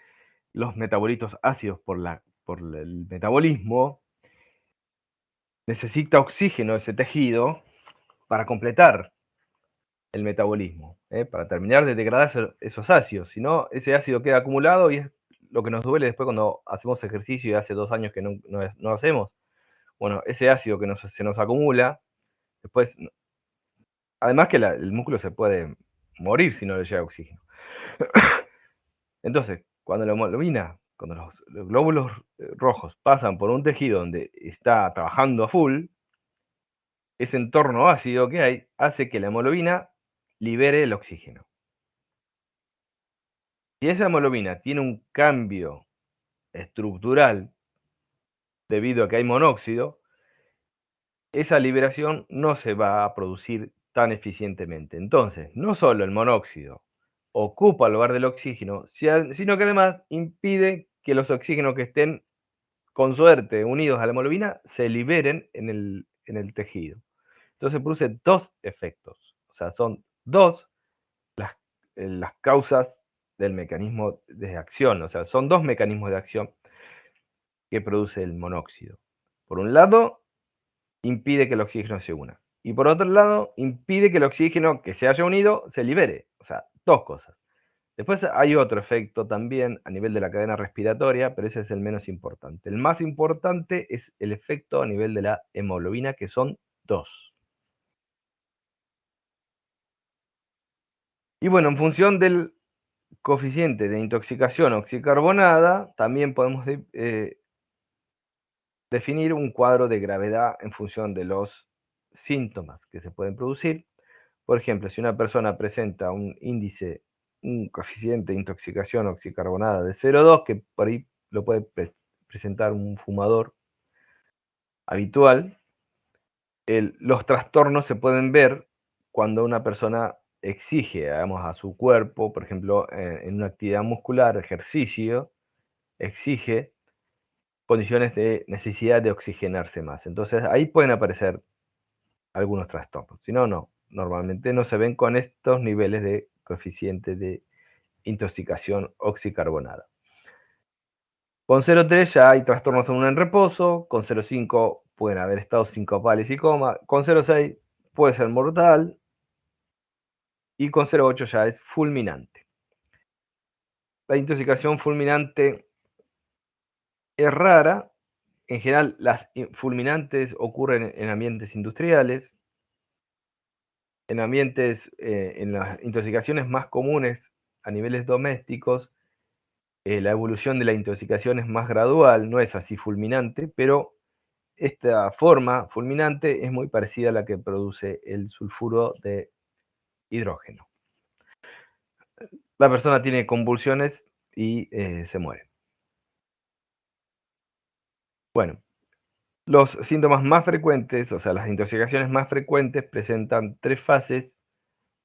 los metabolitos ácidos por el metabolismo, necesita oxígeno ese tejido para completar el metabolismo, para terminar de degradar esos ácidos. Si no, ese ácido queda acumulado y es lo que nos duele después cuando hacemos ejercicio y hace 2 años que no hacemos. Bueno, ese ácido que se nos acumula, después, además que el músculo se puede morir si no le llega oxígeno. Entonces, cuando la hemoglobina, cuando los glóbulos rojos pasan por un tejido donde está trabajando a full, ese entorno ácido que hay hace que la hemoglobina libere el oxígeno. Si esa hemoglobina tiene un cambio estructural debido a que hay monóxido, esa liberación no se va a producir tan eficientemente. Entonces, no solo el monóxido ocupa el lugar del oxígeno, sino que además impide que los oxígenos que estén, con suerte, unidos a la hemoglobina, se liberen en el tejido. Entonces produce dos efectos, o sea, son dos las causas del mecanismo de acción, o sea, son dos mecanismos de acción que produce el monóxido. Por un lado, impide que el oxígeno se una. Y por otro lado, impide que el oxígeno que se haya unido se libere. O sea, dos cosas. Después hay otro efecto también a nivel de la cadena respiratoria, pero ese es el menos importante. El más importante es el efecto a nivel de la hemoglobina, que son dos. Y bueno, en función del coeficiente de intoxicación oxicarbonada, también podemos definir un cuadro de gravedad en función de los síntomas que se pueden producir. Por ejemplo, si una persona presenta un índice, un coeficiente de intoxicación oxicarbonada de 0,2, que por ahí lo puede presentar un fumador habitual, los trastornos se pueden ver cuando una persona exige, digamos, a su cuerpo, por ejemplo, en una actividad muscular, ejercicio, exige condiciones de necesidad de oxigenarse más. Entonces ahí pueden aparecer algunos trastornos. Si no, no. Normalmente no se ven con estos niveles de coeficiente de intoxicación oxicarbonada. Con 0,3 ya hay trastornos aún en reposo, con 0,5 pueden haber estados sincopales y coma, con 0,6 puede ser mortal y con 0,8 ya es fulminante. La intoxicación fulminante es rara. En general, las fulminantes ocurren en ambientes industriales, en ambientes, en las intoxicaciones más comunes a niveles domésticos. La evolución de la intoxicación es más gradual, no es así fulminante, pero esta forma fulminante es muy parecida a la que produce el sulfuro de hidrógeno. La persona tiene convulsiones y se muere. Bueno, los síntomas más frecuentes, o sea, las intoxicaciones más frecuentes presentan tres fases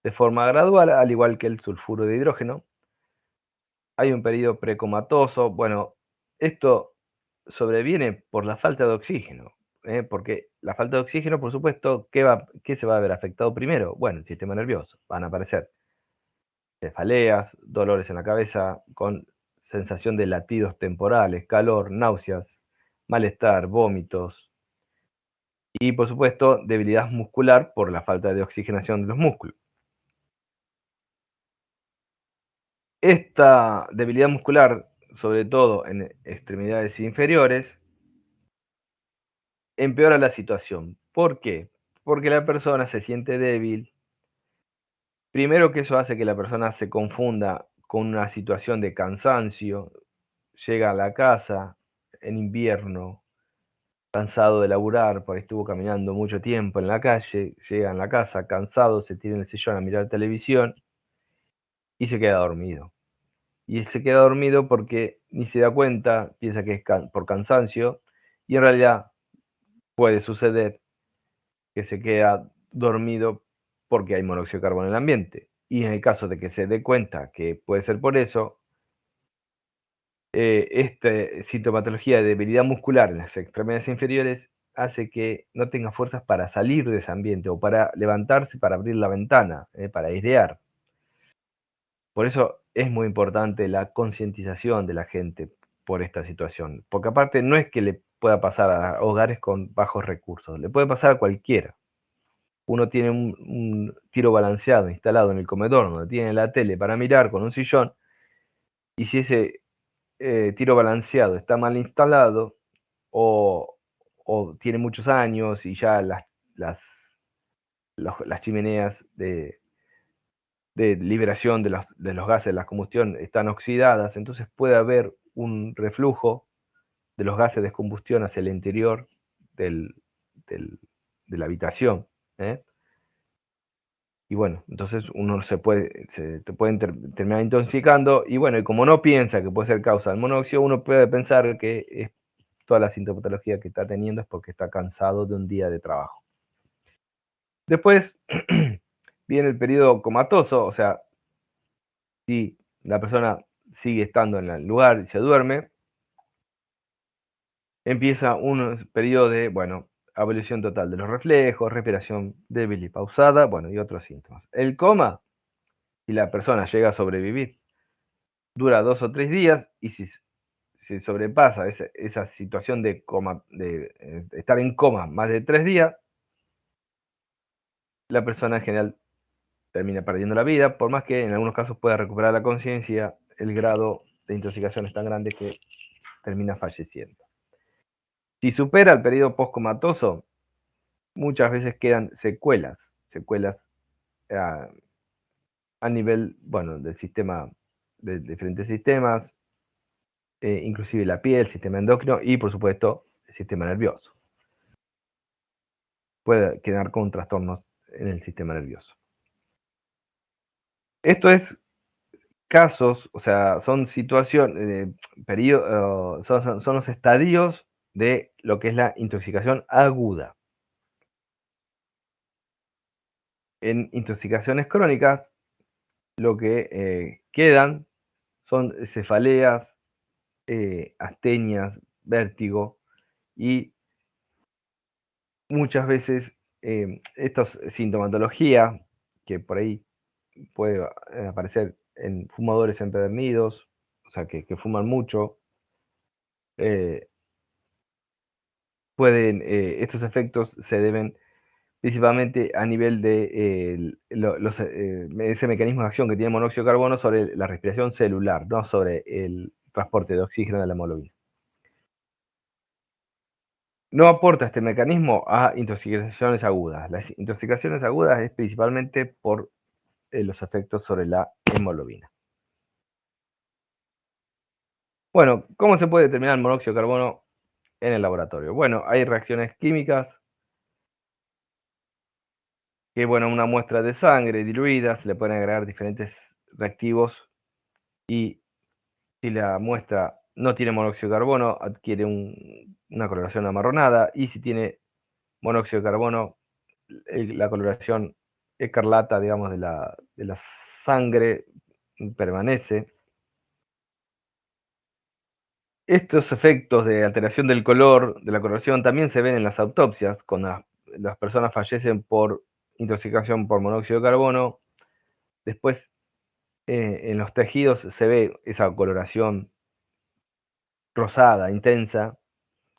de forma gradual, al igual que el sulfuro de hidrógeno. Hay un periodo precomatoso. Bueno, esto sobreviene por la falta de oxígeno, porque la falta de oxígeno, por supuesto, ¿qué se va a ver afectado primero? Bueno, el sistema nervioso. Van a aparecer cefaleas, dolores en la cabeza, con sensación de latidos temporales, calor, náuseas, malestar, vómitos y, por supuesto, debilidad muscular por la falta de oxigenación de los músculos. Esta debilidad muscular, sobre todo en extremidades inferiores, empeora la situación. ¿Por qué? Porque la persona se siente débil. Primero, que eso hace que la persona se confunda con una situación de cansancio. Llega a la casa en invierno, cansado de laburar, porque estuvo caminando mucho tiempo en la calle, llega en la casa cansado, se tira en el sillón a mirar televisión y se queda dormido. Y él se queda dormido porque ni se da cuenta, piensa que es por cansancio, y en realidad puede suceder que se queda dormido porque hay monóxido de carbono en el ambiente. Y en el caso de que se dé cuenta que puede ser por eso, esta sintomatología de debilidad muscular en las extremidades inferiores hace que no tenga fuerzas para salir de ese ambiente o para levantarse, para abrir la ventana, para airear. Por eso es muy importante la concientización de la gente por esta situación, porque aparte no es que le pueda pasar a hogares con bajos recursos, le puede pasar a cualquiera. Uno tiene un tiro balanceado instalado en el comedor, donde tiene la tele para mirar con un sillón, y si ese tiro balanceado está mal instalado o, o tiene muchos años y ya las chimeneas de liberación de los gases de la combustión están oxidadas, entonces puede haber un reflujo de los gases de combustión hacia el interior del, del, la habitación. Y bueno, entonces uno te pueden terminar intoxicando, y bueno, y como no piensa que puede ser causa del monóxido, uno puede pensar que es toda la sintomatología que está teniendo es porque está cansado de un día de trabajo. Después viene el periodo comatoso, o sea, si la persona sigue estando en el lugar y se duerme, empieza un periodo de, bueno, abolición total de los reflejos, respiración débil y pausada, bueno, y otros síntomas. El coma, si la persona llega a sobrevivir, dura 2 o 3 días, y si se sobrepasa esa situación de coma, de estar en coma más de 3 días, la persona en general termina perdiendo la vida, por más que en algunos casos pueda recuperar la conciencia, el grado de intoxicación es tan grande que termina falleciendo. Si supera el periodo postcomatoso, muchas veces quedan secuelas a nivel, bueno, del sistema, de diferentes sistemas, inclusive la piel, el sistema endocrino y, por supuesto, el sistema nervioso. Puede quedar con trastornos en el sistema nervioso. Esto es casos, o sea, son situaciones, son los estadios de lo que es la intoxicación aguda. En intoxicaciones crónicas, lo que quedan son cefaleas, astenias, vértigo, y muchas veces esta sintomatología, que por ahí puede aparecer en fumadores empedernidos, o sea, que fuman mucho, estos efectos se deben principalmente a nivel de ese mecanismo de acción que tiene el monóxido de carbono sobre la respiración celular, no sobre el transporte de oxígeno de la hemoglobina. No aporta este mecanismo a intoxicaciones agudas. Las intoxicaciones agudas es principalmente por los efectos sobre la hemoglobina. Bueno, ¿cómo se puede determinar el monóxido de carbono en el laboratorio? Bueno, hay reacciones químicas que, bueno, una muestra de sangre diluida, se le pueden agregar diferentes reactivos, y si la muestra no tiene monóxido de carbono, adquiere una coloración amarronada, y si tiene monóxido de carbono, la coloración escarlata, digamos, de la sangre permanece. Estos efectos de alteración del color de la coloración también se ven en las autopsias, cuando las personas fallecen por intoxicación por monóxido de carbono. Después, en los tejidos se ve esa coloración rosada, intensa,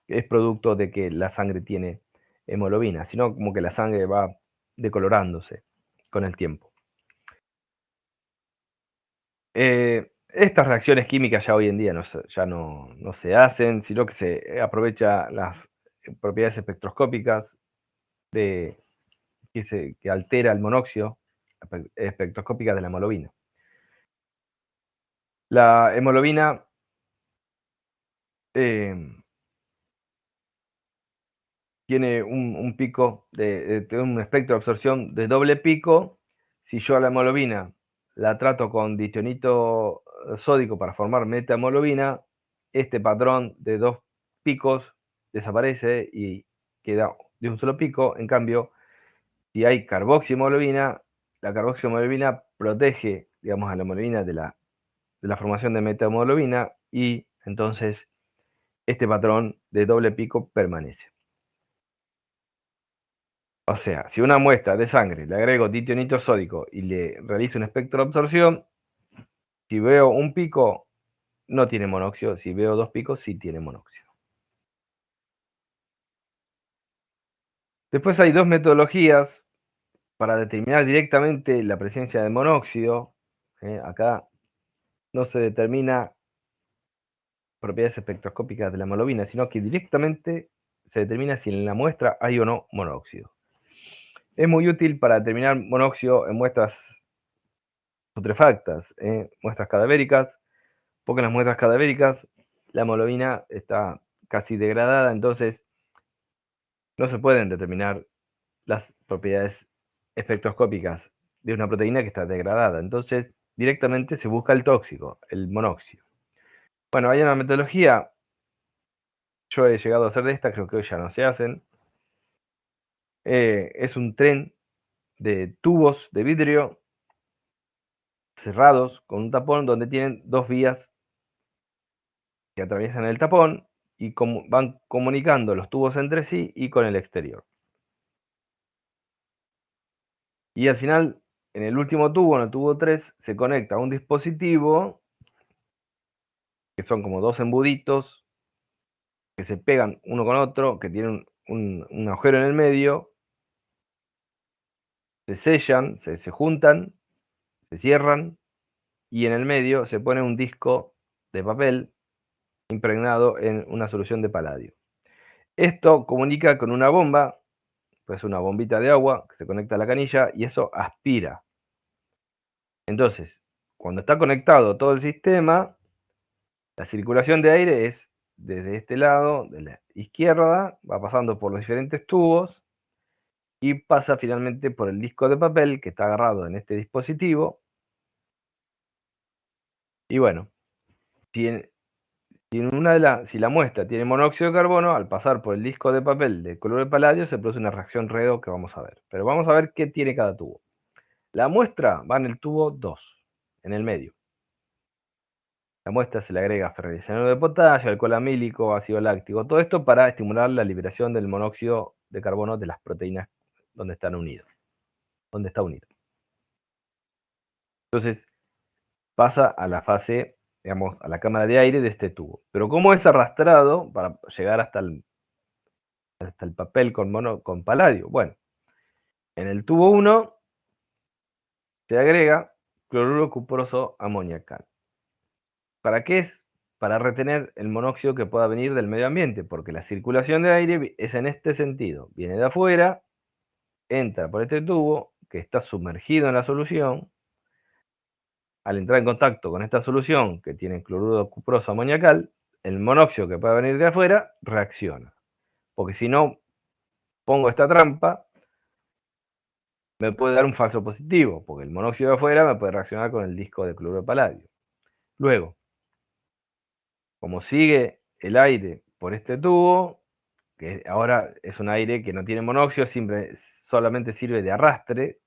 que es producto de que la sangre tiene hemoglobina, sino como que la sangre va decolorándose con el tiempo. Estas reacciones químicas ya hoy en día ya no se hacen, sino que se aprovecha las propiedades espectroscópicas que altera el monóxido, espectroscópicas de la hemoglobina. La hemoglobina tiene un pico, tiene un espectro de absorción de doble pico. Si yo a la hemoglobina la trato con ditionito sódico para formar metahemoglobina, este patrón de 2 picos desaparece y queda de un solo pico. En cambio, si hay carboxihemoglobina, la carboxihemoglobina protege, digamos, a la hemoglobina de la formación de metahemoglobina, y entonces este patrón de doble pico permanece. O sea, si una muestra de sangre le agrego ditionito sódico y le realizo un espectro de absorción, si veo un pico, no tiene monóxido. Si veo 2 picos, sí tiene monóxido. Después hay 2 metodologías para determinar directamente la presencia de monóxido. Acá no se determina propiedades espectroscópicas de la hemoglobina, sino que directamente se determina si en la muestra hay o no monóxido. Es muy útil para determinar monóxido en muestras putrefactas, muestras cadavéricas, porque en las muestras cadavéricas la hemoglobina está casi degradada, entonces no se pueden determinar las propiedades espectroscópicas de una proteína que está degradada. Entonces, directamente se busca el tóxico, el monóxido. Bueno, hay una metodología, yo he llegado a hacer de esta, creo que hoy ya no se hacen. Es un tren de tubos de vidrio cerrados con un tapón donde tienen dos vías que atraviesan el tapón y van comunicando los tubos entre sí y con el exterior. Y al final, en el último tubo, en el tubo 3, se conecta a un dispositivo que son como dos embuditos que se pegan uno con otro, que tienen un agujero en el medio, se sellan, se juntan, se cierran y en el medio se pone un disco de papel impregnado en una solución de paladio. Esto comunica con una bomba, pues una bombita de agua que se conecta a la canilla y eso aspira. Entonces, cuando está conectado todo el sistema, la circulación de aire es desde este lado, de la izquierda, va pasando por los diferentes tubos y pasa finalmente por el disco de papel que está agarrado en este dispositivo. Y bueno, si la muestra tiene monóxido de carbono, al pasar por el disco de papel de color de paladio se produce una reacción redox que vamos a ver. Pero vamos a ver qué tiene cada tubo. La muestra va en el tubo 2, en el medio. La muestra se le agrega ferrocianuro de potasio, alcohol amílico, ácido láctico, todo esto para estimular la liberación del monóxido de carbono de las proteínas donde están unidos, donde está unido. Entonces pasa a la fase, digamos, a la cámara de aire de este tubo. Pero ¿cómo es arrastrado para llegar hasta el papel con paladio? Bueno, en el tubo 1 se agrega cloruro cuproso amoniacal. ¿Para qué es? Para retener el monóxido que pueda venir del medio ambiente, porque la circulación de aire es en este sentido. Viene de afuera, entra por este tubo, que está sumergido en la solución. Al entrar en contacto con esta solución, que tiene cloruro cuproso amoniacal, el monóxido que pueda venir de afuera reacciona. Porque si no pongo esta trampa, me puede dar un falso positivo, porque el monóxido de afuera me puede reaccionar con el disco de cloruro de paladio. Luego, como sigue el aire por este tubo, que ahora es un aire que no tiene monóxido, solamente sirve de arrastre,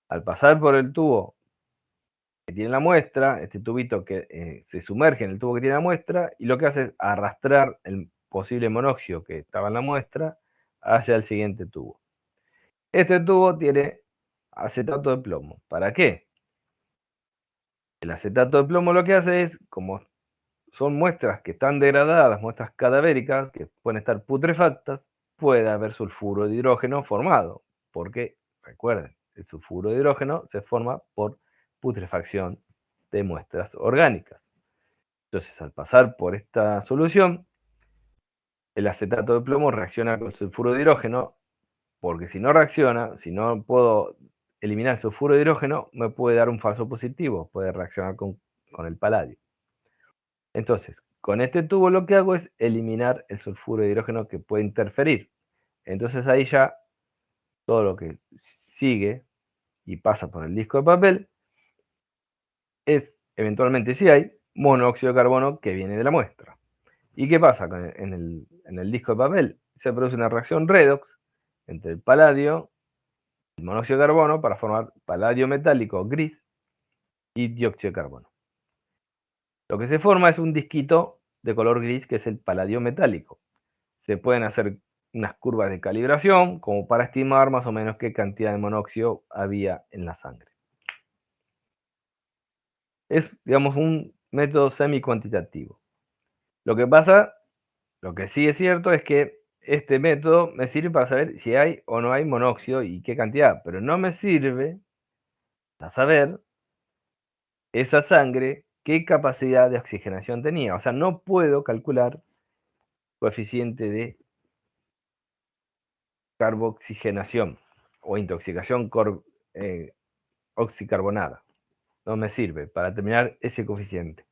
al pasar por el tubo que tiene la muestra, este tubito que se sumerge en el tubo que tiene la muestra, y lo que hace es arrastrar el posible monóxido que estaba en la muestra hacia el siguiente tubo. Este tubo tiene acetato de plomo. ¿Para qué? El acetato de plomo lo que hace es, como son muestras que están degradadas, muestras cadavéricas, que pueden estar putrefactas, puede haber sulfuro de hidrógeno formado, porque, recuerden, el sulfuro de hidrógeno se forma por putrefacción de muestras orgánicas. Entonces, al pasar por esta solución, el acetato de plomo reacciona con el sulfuro de hidrógeno, porque si no reacciona, si no puedo eliminar el sulfuro de hidrógeno, me puede dar un falso positivo, puede reaccionar con el paladio. Entonces, con este tubo lo que hago es eliminar el sulfuro de hidrógeno que puede interferir. Entonces ahí ya todo lo que sigue y pasa por el disco de papel es, eventualmente si hay, monóxido de carbono que viene de la muestra. ¿Y qué pasa en el disco de papel? Se produce una reacción redox entre el paladio y el monóxido de carbono para formar paladio metálico gris y dióxido de carbono. Lo que se forma es un disquito de color gris que es el paladio metálico. Se pueden hacer unas curvas de calibración como para estimar más o menos qué cantidad de monóxido había en la sangre. Es, digamos, un método semi-cuantitativo. Lo que pasa, lo que sí es cierto es que este método me sirve para saber si hay o no hay monóxido y qué cantidad, pero no me sirve para saber esa sangre qué capacidad de oxigenación tenía. O sea, no puedo calcular coeficiente de carboxigenación o intoxicación oxicarbonada. No me sirve para determinar ese coeficiente.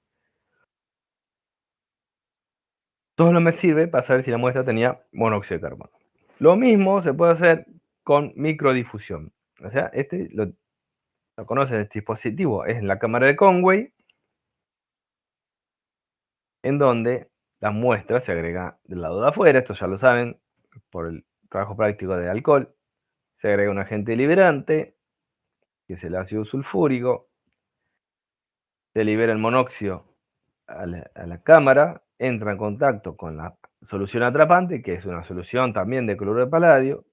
Todo no me sirve para saber si la muestra tenía monóxido de carbono. Lo mismo se puede hacer con microdifusión. O sea, este lo conocen, este dispositivo es en la cámara de Conway, en donde la muestra se agrega del lado de afuera, esto ya lo saben, por el trabajo práctico de alcohol, se agrega un agente liberante, que es el ácido sulfúrico, se libera el monóxido a la cámara, entra en contacto con la solución atrapante, que es una solución también de cloruro de paladio,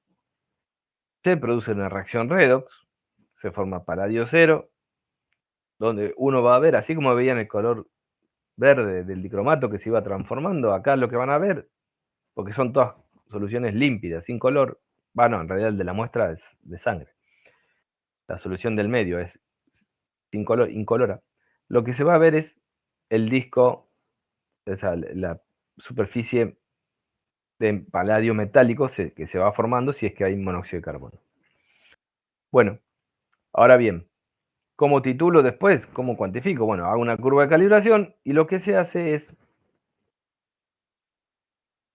se produce una reacción redox, se forma paladio cero, donde uno va a ver, así como veían el color verde del dicromato que se iba transformando, acá lo que van a ver, porque son todas soluciones límpidas, sin color, bueno, en realidad el de la muestra es de sangre, la solución del medio es sin color, incolora. Lo que se va a ver es el disco, o sea, la superficie de paladio metálico que se va formando si es que hay monóxido de carbono. Bueno, ahora bien, ¿cómo titulo después? ¿Cómo cuantifico? Bueno, hago una curva de calibración y lo que se hace es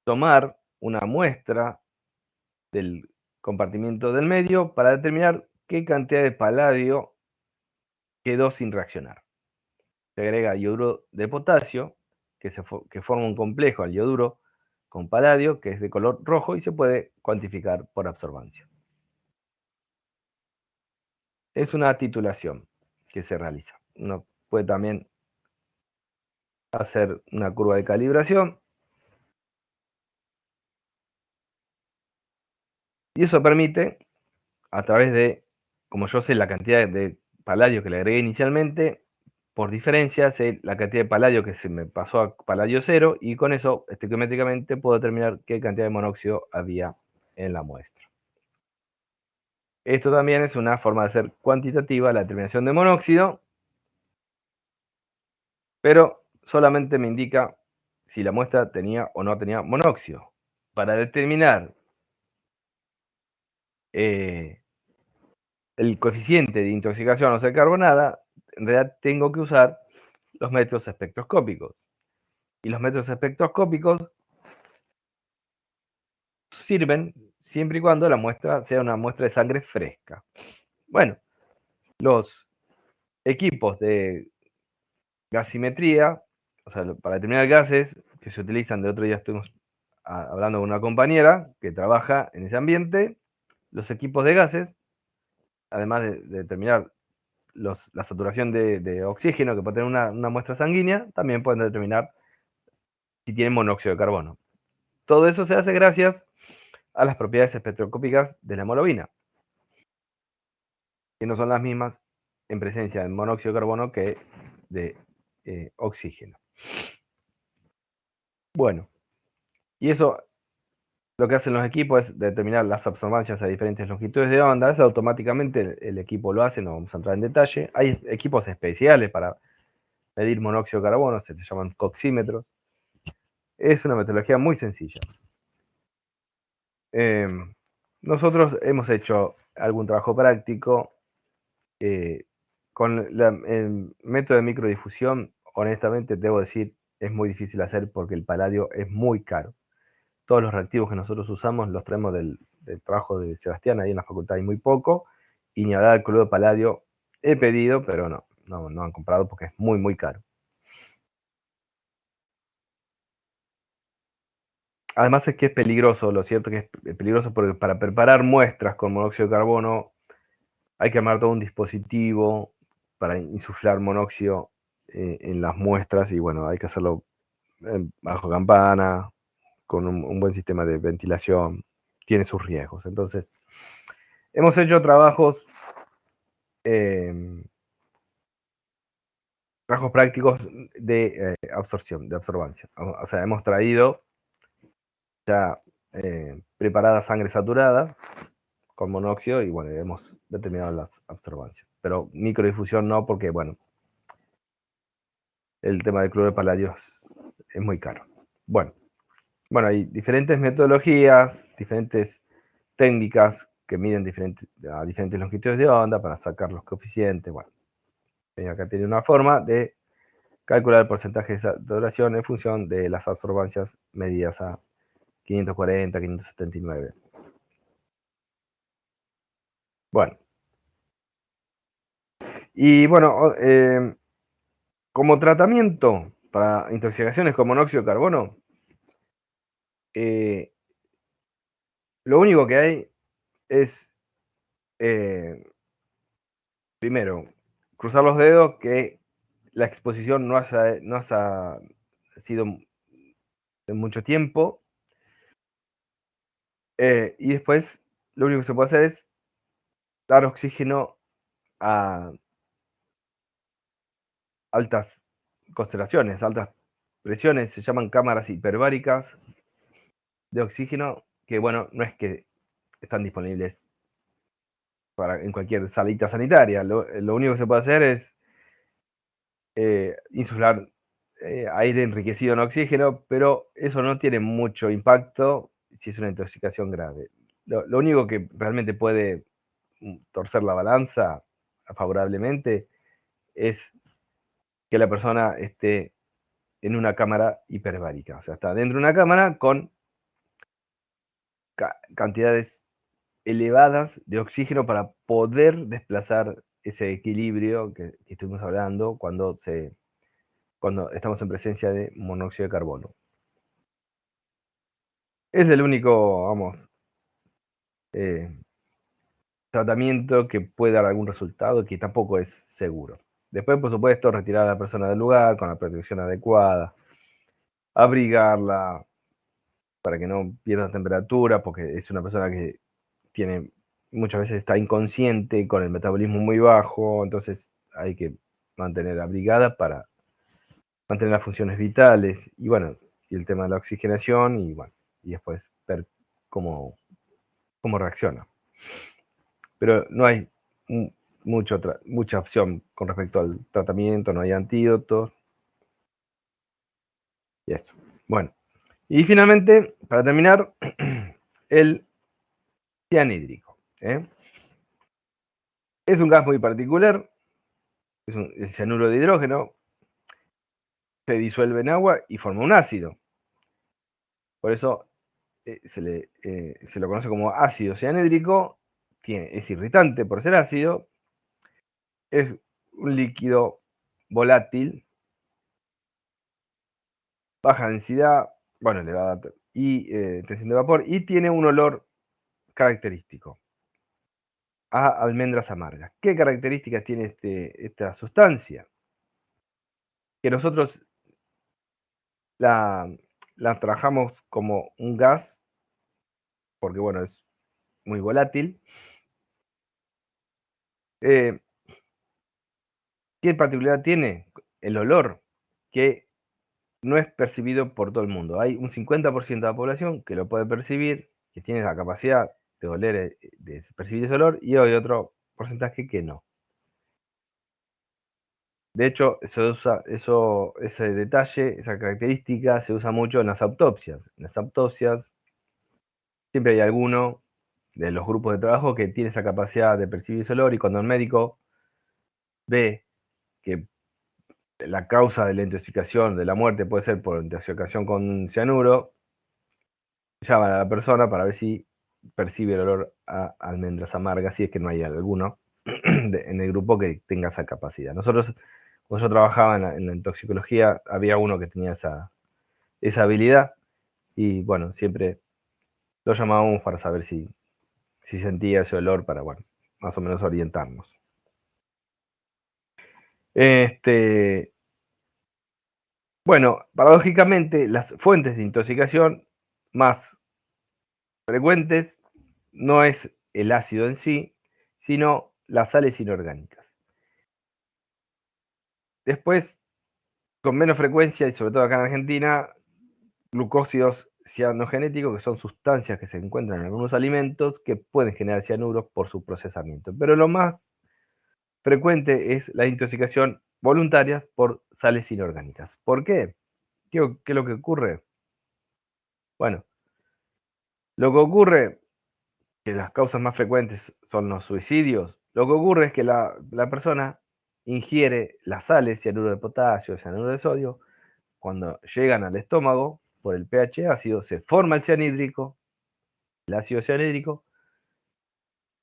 tomar una muestra del compartimiento del medio para determinar qué cantidad de paladio quedó sin reaccionar. Se agrega yoduro de potasio, que forma un complejo al yoduro con paladio, que es de color rojo y se puede cuantificar por absorbancia. Es una titulación que se realiza. Uno puede también hacer una curva de calibración y eso permite, a través de, como yo sé la cantidad de paladio que le agregué inicialmente, por diferencia sé la cantidad de paladio que se me pasó a paladio cero y con eso estequiométricamente puedo determinar qué cantidad de monóxido había en la muestra. Esto también es una forma de hacer cuantitativa la determinación de monóxido, pero solamente me indica si la muestra tenía o no tenía monóxido. Para determinar el coeficiente de intoxicación o sea carbonada, en realidad tengo que usar los métodos espectroscópicos. Y los métodos espectroscópicos sirven siempre y cuando la muestra sea una muestra de sangre fresca. Bueno, los equipos de gasimetría, o sea, para determinar gases que se utilizan, de otro día estuvimos hablando con una compañera que trabaja en ese ambiente, los equipos de gases, además de determinar la saturación de oxígeno que puede tener una muestra sanguínea, también pueden determinar si tienen monóxido de carbono. Todo eso se hace gracias a las propiedades espectroscópicas de la hemoglobina, que no son las mismas en presencia de monóxido de carbono que de oxígeno. Bueno, y eso lo que hacen los equipos es determinar las absorbancias a diferentes longitudes de onda. Eso automáticamente el equipo lo hace, no vamos a entrar en detalle. Hay equipos especiales para medir monóxido de carbono, se llaman coxímetros. Es una metodología muy sencilla. Nosotros hemos hecho algún trabajo práctico con el método de microdifusión. Honestamente, debo decir, es muy difícil hacer porque el paladio es muy caro. Todos los reactivos que nosotros usamos los traemos del trabajo de Sebastián, ahí en la facultad hay muy poco, y ni hablar del cloruro de paladio he pedido, pero no han comprado porque es muy, muy caro. Además es que es peligroso, lo cierto es que es peligroso porque para preparar muestras con monóxido de carbono hay que armar todo un dispositivo para insuflar monóxido en las muestras y bueno, hay que hacerlo bajo campana, con un buen sistema de ventilación, tiene sus riesgos. Entonces, hemos hecho trabajos prácticos de absorción, de absorbancia. O sea, hemos traído ya preparada sangre saturada con monóxido y bueno, hemos determinado las absorbancias. Pero microdifusión no, porque bueno, el tema del cloruro de paladio es muy caro. Bueno, hay diferentes metodologías, diferentes técnicas que miden a diferentes longitudes de onda para sacar los coeficientes. Bueno, acá tiene una forma de calcular el porcentaje de saturación en función de las absorbancias medidas a 540, 579. Bueno. Y bueno, como tratamiento para intoxicaciones con monóxido de carbono, lo único que hay es, primero, cruzar los dedos que la exposición no haya sido de mucho tiempo. Y después, lo único que se puede hacer es dar oxígeno a altas concentraciones, altas presiones, se llaman cámaras hiperbáricas de oxígeno, que bueno, no es que están disponibles en cualquier salita sanitaria. Lo único que se puede hacer es insuflar aire enriquecido en oxígeno, pero eso no tiene mucho impacto si es una intoxicación grave. Lo único que realmente puede torcer la balanza favorablemente es que la persona esté en una cámara hiperbárica, o sea, está dentro de una cámara con cantidades elevadas de oxígeno para poder desplazar ese equilibrio que estuvimos hablando cuando estamos en presencia de monóxido de carbono. Es el único, vamos, tratamiento que puede dar algún resultado, que tampoco es seguro. Después, por supuesto, retirar a la persona del lugar con la protección adecuada, abrigarla para que no pierda temperatura, porque es una persona que muchas veces está inconsciente, con el metabolismo muy bajo, entonces hay que mantener abrigada para mantener las funciones vitales, y bueno, y el tema de la oxigenación, y bueno, y después ver cómo reacciona. Pero no hay mucha opción con respecto al tratamiento, no hay antídotos, y eso. Bueno, y finalmente, para terminar, el cianhídrico. Es un gas muy particular, es el cianuro de hidrógeno, se disuelve en agua y forma un ácido. Por eso se lo conoce como ácido cianhídrico, es irritante por ser ácido, es un líquido volátil, baja densidad, bueno, elevada y tensión de vapor, y tiene un olor característico a almendras amargas. ¿Qué características tiene esta sustancia? Que nosotros la trabajamos como un gas, porque bueno, es muy volátil. ¿Qué particularidad tiene? El olor, que no es percibido por todo el mundo. Hay un 50% de la población que lo puede percibir, que tiene la capacidad de oler, de percibir ese olor, y hay otro porcentaje que no. De hecho, ese detalle, esa característica, se usa mucho en las autopsias. En las autopsias siempre hay alguno de los grupos de trabajo que tiene esa capacidad de percibir ese olor, y cuando el médico ve que la causa de la intoxicación, de la muerte, puede ser por intoxicación con cianuro, llaman a la persona para ver si percibe el olor a almendras amargas, si es que no hay alguno en el grupo que tenga esa capacidad. Cuando yo trabajaba en la toxicología, había uno que tenía esa habilidad, y bueno, siempre lo llamábamos para saber si sentía ese olor, para, bueno, más o menos orientarnos. Bueno, paradójicamente, las fuentes de intoxicación más frecuentes no es el ácido en sí, sino las sales inorgánicas. Después, con menos frecuencia, y sobre todo acá en Argentina, glucósidos cianogenéticos, que son sustancias que se encuentran en algunos alimentos que pueden generar cianuros por su procesamiento. Pero lo más frecuente es la intoxicación voluntaria por sales inorgánicas. ¿Por qué? ¿Qué es lo que ocurre? Bueno, lo que ocurre, que las causas más frecuentes son los suicidios, lo que ocurre es que la persona ingiere las sales, cianuro de potasio, cianuro de sodio, cuando llegan al estómago, por el pH ácido, se forma el ácido cianhídrico,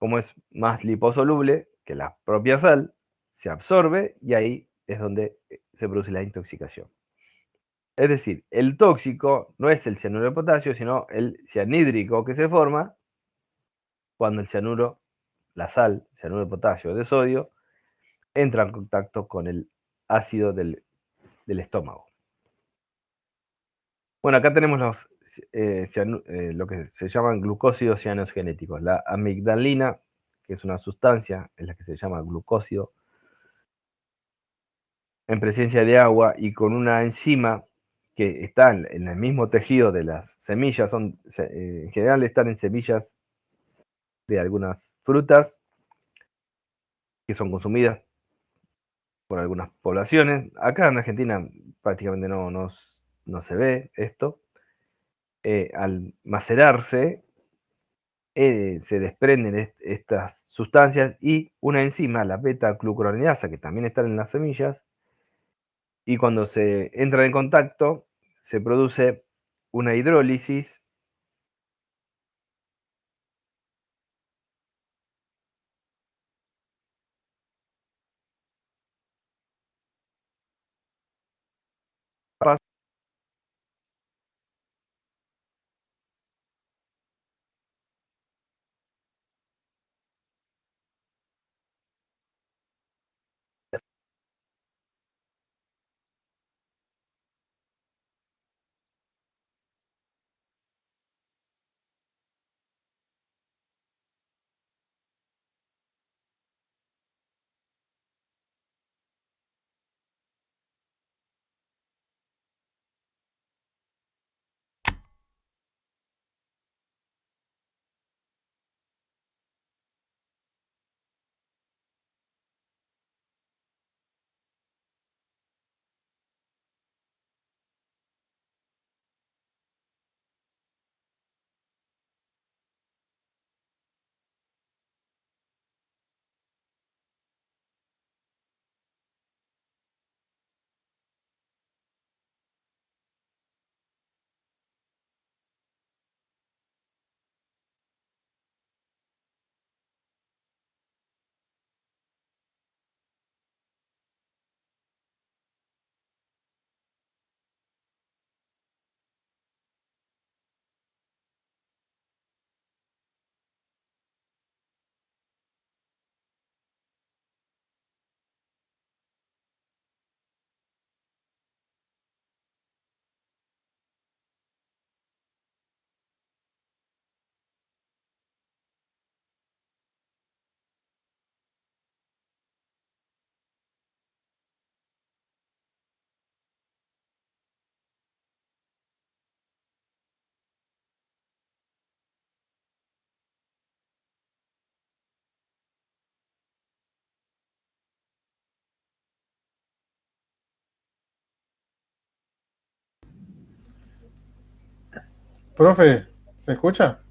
como es más liposoluble que la propia sal, se absorbe y ahí es donde se produce la intoxicación. Es decir, el tóxico no es el cianuro de potasio, sino el cianhídrico que se forma cuando el cianuro, la sal, cianuro de potasio o de sodio, entra en contacto con el ácido del estómago. Bueno, acá tenemos lo que se llaman glucósidos cianogenéticos. La amigdalina, que es una sustancia, es la que se llama glucósido, en presencia de agua y con una enzima que está en el mismo tejido de las semillas, en general están en semillas de algunas frutas que son consumidas por algunas poblaciones. Acá en Argentina prácticamente no se ve esto. Al macerarse, se desprenden estas sustancias y una enzima, la beta-glucuronidasa, que también está en las semillas, y cuando se entra en contacto, se produce una hidrólisis Profe, ¿se escucha?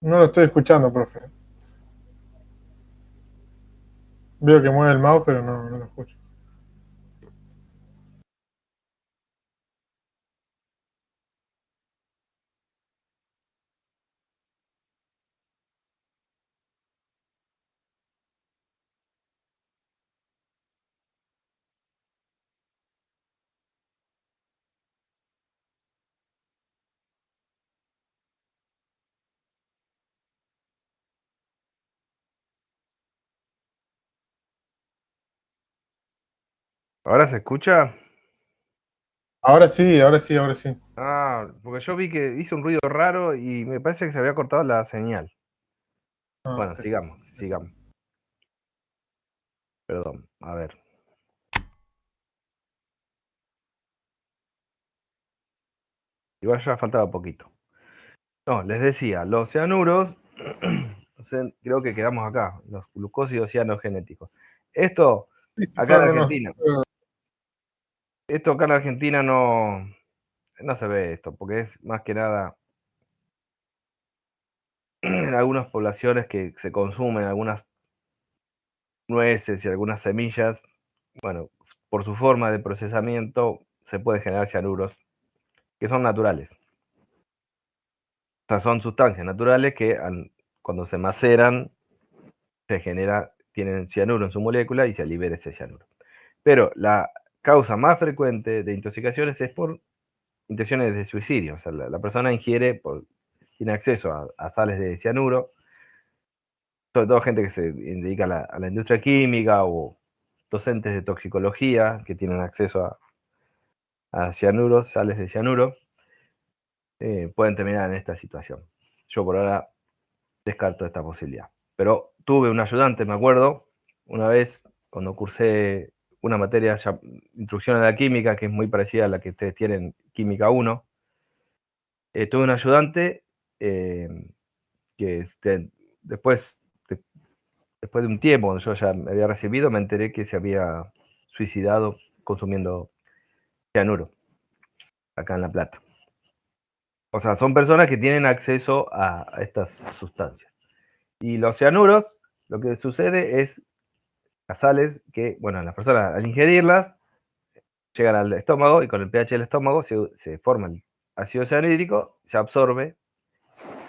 No lo estoy escuchando, profe. Veo que mueve el mouse, pero no lo escucho. ¿Ahora se escucha? Ahora sí, ahora sí, ahora sí. Ah, porque yo vi que hizo un ruido raro y me parece que se había cortado la señal. Ah, Bueno, ok. sigamos. Perdón, a ver. Igual ya faltaba poquito. No, les decía, los cianuros, creo que quedamos acá, los glucósidos cianogenéticos. Esto, acá en Argentina, esto acá en Argentina no se ve esto, porque es más que nada en algunas poblaciones que se consumen algunas nueces y algunas semillas, bueno, por su forma de procesamiento se puede generar cianuros que son naturales. O sea, son sustancias naturales que cuando se maceran se tienen cianuro en su molécula y se libera ese cianuro. Pero la causa más frecuente de intoxicaciones es por intenciones de suicidio. O sea, la persona tiene acceso a sales de cianuro, sobre todo gente que se dedica a la industria química o docentes de toxicología que tienen acceso a cianuros, sales de cianuro, pueden terminar en esta situación. Yo por ahora descarto esta posibilidad. Pero tuve un ayudante, me acuerdo, una vez cuando cursé una materia, introducción a la química, que es muy parecida a la que ustedes tienen, Química 1. Tuve un ayudante que después de un tiempo, cuando yo ya me había recibido, me enteré que se había suicidado consumiendo cianuro acá en La Plata. O sea, son personas que tienen acceso a estas sustancias. Y los cianuros, lo que sucede es las sales que, bueno, las personas al ingerirlas llegan al estómago y con el pH del estómago se forma el ácido cianhídrico, se absorbe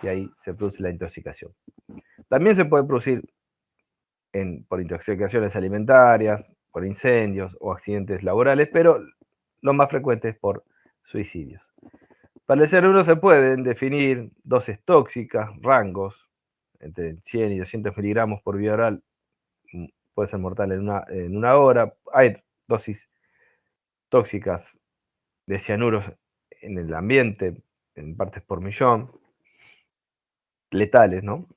y ahí se produce la intoxicación. También se puede producir por intoxicaciones alimentarias, por incendios o accidentes laborales, pero lo más frecuente es por suicidios. Para el cianuro se pueden definir dosis tóxicas, rangos, entre 100 y 200 miligramos por vía oral, puede ser mortal en una hora. Hay dosis tóxicas de cianuros en el ambiente, en partes por millón, letales, ¿no?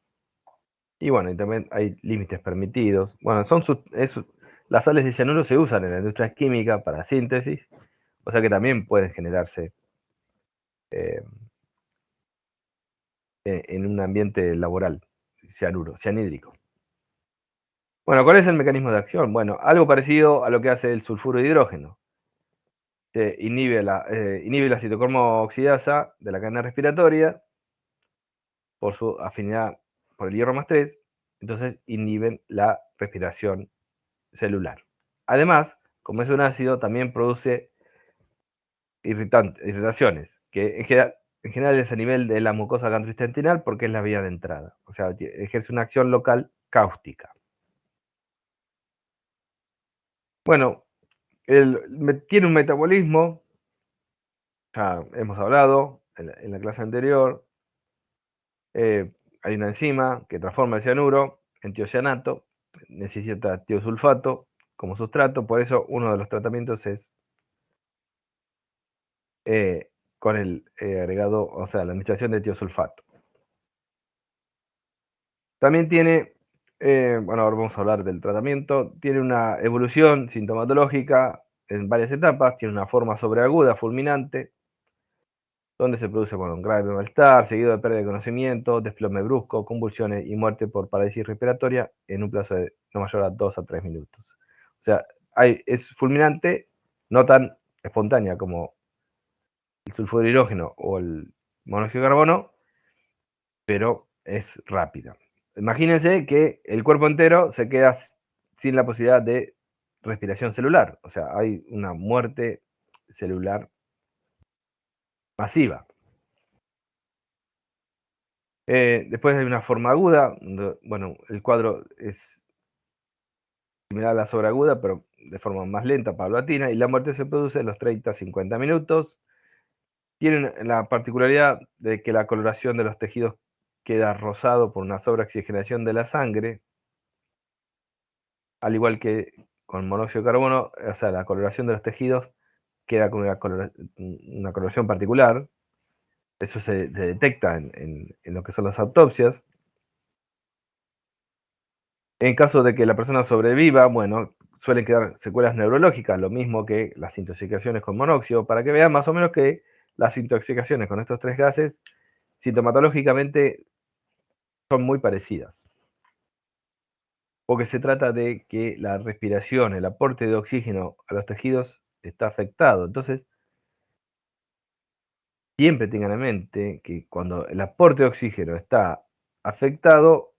Y bueno, y también hay límites permitidos. Bueno, las sales de cianuro se usan en la industria química para síntesis, o sea que también pueden generarse en un ambiente laboral, cianhídrico. Bueno, ¿cuál es el mecanismo de acción? Bueno, algo parecido a lo que hace el sulfuro de hidrógeno. Inhibe la citocromo oxidasa de la cadena respiratoria por su afinidad por el hierro más 3, entonces inhiben la respiración celular. Además, como es un ácido, también produce irritaciones, que en general es a nivel de la mucosa gastrointestinal porque es la vía de entrada. O sea, ejerce una acción local cáustica. Bueno, tiene un metabolismo, ya hemos hablado en la clase anterior. Hay una enzima que transforma el cianuro en tiocianato, necesita tiosulfato como sustrato, por eso uno de los tratamientos es con el agregado, o sea, la administración de tiosulfato. También tiene, bueno, ahora vamos a hablar del tratamiento, tiene una evolución sintomatológica en varias etapas, tiene una forma sobreaguda, fulminante, donde se produce, bueno, un grave malestar, seguido de pérdida de conocimiento, desplome brusco, convulsiones y muerte por parálisis respiratoria en un plazo de no mayor a 2 a 3 minutos. O sea, es fulminante, no tan espontánea como el sulfuro de hidrógeno o el monóxido de carbono, pero es rápida. Imagínense que el cuerpo entero se queda sin la posibilidad de respiración celular, o sea, hay una muerte celular masiva. Después hay una forma aguda, bueno, el cuadro es similar a la sobreaguda, pero de forma más lenta, paulatina, y la muerte se produce en los 30 a 50 minutos. Tienen la particularidad de que la coloración de los tejidos queda rosado por una sobreoxigenación de la sangre, al igual que con monóxido de carbono, o sea, la coloración de los tejidos queda con una coloración particular. Eso se detecta en lo que son las autopsias. En caso de que la persona sobreviva, bueno, suelen quedar secuelas neurológicas, lo mismo que las intoxicaciones con monóxido, para que vean más o menos que las intoxicaciones con estos tres gases sintomatológicamente son muy parecidas, porque se trata de que la respiración, el aporte de oxígeno a los tejidos está afectado. Entonces, siempre tengan en mente que cuando el aporte de oxígeno está afectado,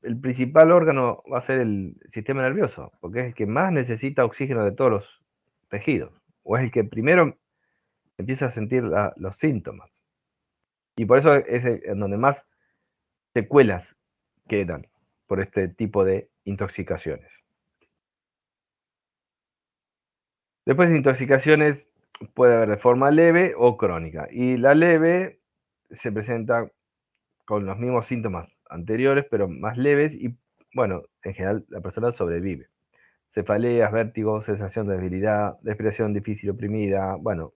el principal órgano va a ser el sistema nervioso, porque es el que más necesita oxígeno de todos los tejidos, o es el que primero empieza a sentir los síntomas. Y por eso es en donde más secuelas quedan por este tipo de intoxicaciones. Después de intoxicaciones puede haber de forma leve o crónica. Y la leve se presenta con los mismos síntomas anteriores, pero más leves y, bueno, en general la persona sobrevive. Cefaleas, vértigos, sensación de debilidad, respiración difícil oprimida, bueno,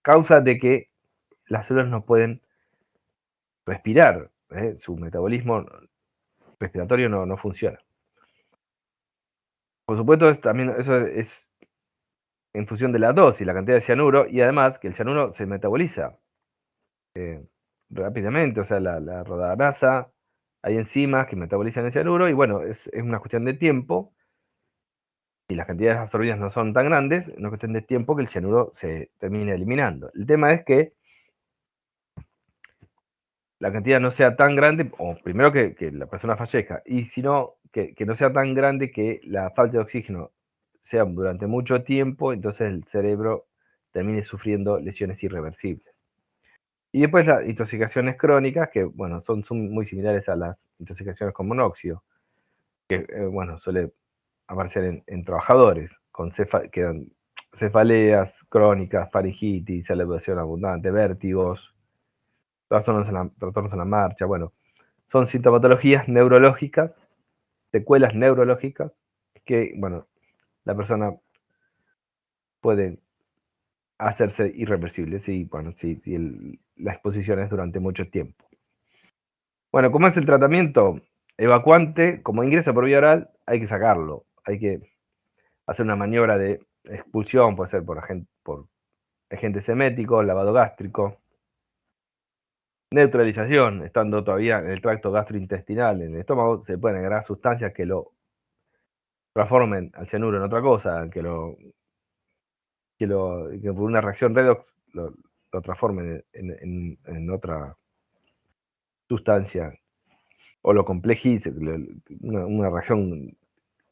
causa de que las células no pueden respirar, su metabolismo respiratorio no funciona. Por supuesto, también eso es en función de la dosis, la cantidad de cianuro, y además que el cianuro se metaboliza rápidamente, o sea, la rodanasa, hay enzimas que metabolizan el cianuro, y bueno, es una cuestión de tiempo, y las cantidades absorbidas no son tan grandes, es una cuestión de tiempo que el cianuro se termine eliminando. El tema es que la cantidad no sea tan grande, o primero que la persona fallezca, y si no, que no sea tan grande que la falta de oxígeno sea durante mucho tiempo, entonces el cerebro termine sufriendo lesiones irreversibles. Y después las intoxicaciones crónicas, que bueno, son muy similares a las intoxicaciones con monóxido, que bueno, suele aparecer en trabajadores, con cefaleas crónicas, faringitis, elevación abundante, vértigos, trastornos en la marcha, bueno, son sintomatologías neurológicas, secuelas neurológicas, que, bueno, la persona puede hacerse irreversible si, bueno, si la exposición es durante mucho tiempo. Bueno, ¿cómo es el tratamiento? Evacuante, como ingresa por vía oral, hay que sacarlo, hay que hacer una maniobra de expulsión, puede ser por agente semético, lavado gástrico, neutralización, estando todavía en el tracto gastrointestinal, en el estómago, se pueden agregar sustancias que lo transformen al cianuro en otra cosa, que por una reacción redox lo transformen en otra sustancia, o lo complejice, una reacción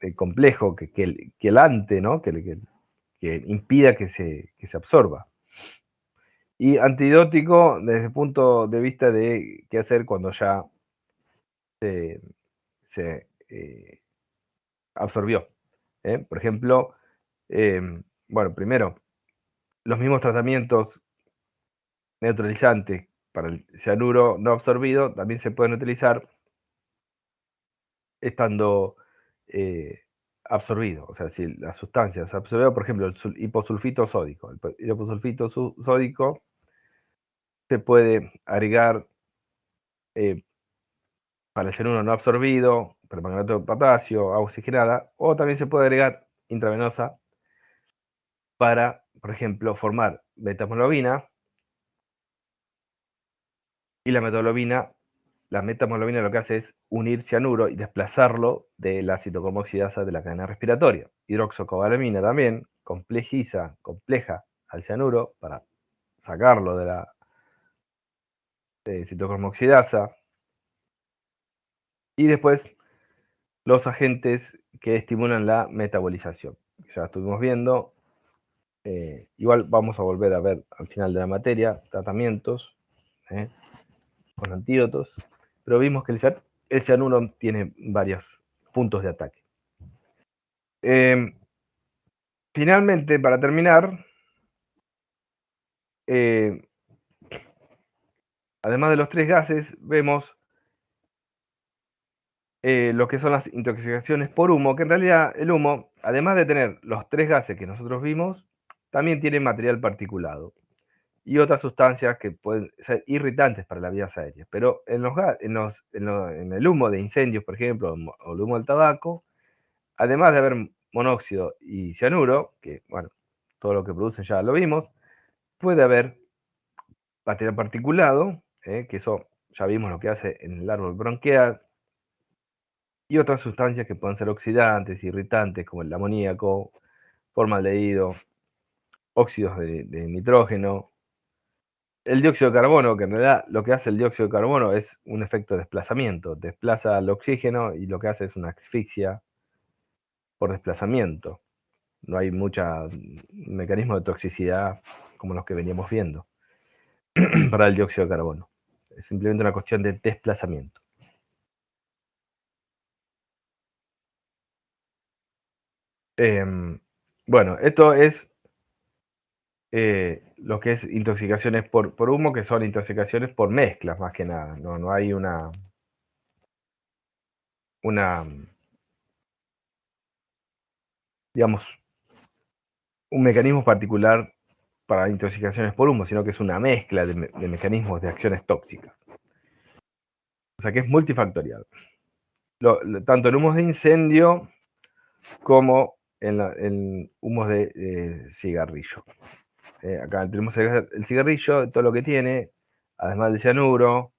de complejo que elante, ¿no? que impida que se absorba. Y antidótico desde el punto de vista de qué hacer cuando ya se absorbió. Por ejemplo, bueno, primero, los mismos tratamientos neutralizantes para el cianuro no absorbido también se pueden utilizar estando absorbido. O sea, si la sustancia se absorbió, por ejemplo, el hiposulfito sódico. El hiposulfito sódico se puede agregar para el cianuro no absorbido, permanganato de potasio, agua oxigenada, o también se puede agregar intravenosa para, por ejemplo, formar beta-hemoglobina, y la metahemoglobina lo que hace es unir cianuro y desplazarlo de la citocromoxidasa de la cadena respiratoria. Hidroxocobalamina también compleja al cianuro para sacarlo de la citocromoxidasa. Y después los agentes que estimulan la metabolización. Ya estuvimos viendo, igual vamos a volver a ver al final de la materia, tratamientos con antídotos, pero vimos que el cianuro tiene varios puntos de ataque. Finalmente, para terminar, además de los tres gases, vemos lo que son las intoxicaciones por humo, que en realidad el humo, además de tener los tres gases que nosotros vimos, también tiene material particulado y otras sustancias que pueden ser irritantes para las vías aéreas. Pero en el humo de incendios, por ejemplo, o el humo del tabaco, además de haber monóxido y cianuro, que bueno, todo lo que producen ya lo vimos, puede haber material particulado, que eso ya vimos lo que hace en el árbol bronquial, y otras sustancias que pueden ser oxidantes, irritantes, como el amoníaco, formaldehído, óxidos de nitrógeno, el dióxido de carbono, que en realidad lo que hace el dióxido de carbono es un efecto de desplazamiento, desplaza el oxígeno y lo que hace es una asfixia por desplazamiento. No hay mucha mecanismo de toxicidad como los que veníamos viendo para el dióxido de carbono. Es simplemente una cuestión de desplazamiento. Bueno, esto es lo que es intoxicaciones por humo, que son intoxicaciones por mezclas más que nada. No hay una digamos, un mecanismo particular para intoxicaciones por humo, sino que es una mezcla de mecanismos de acciones tóxicas. O sea que es multifactorial. Tanto en humos de incendio como en humos de cigarrillo. Acá tenemos el cigarrillo, todo lo que tiene, además del cianuro,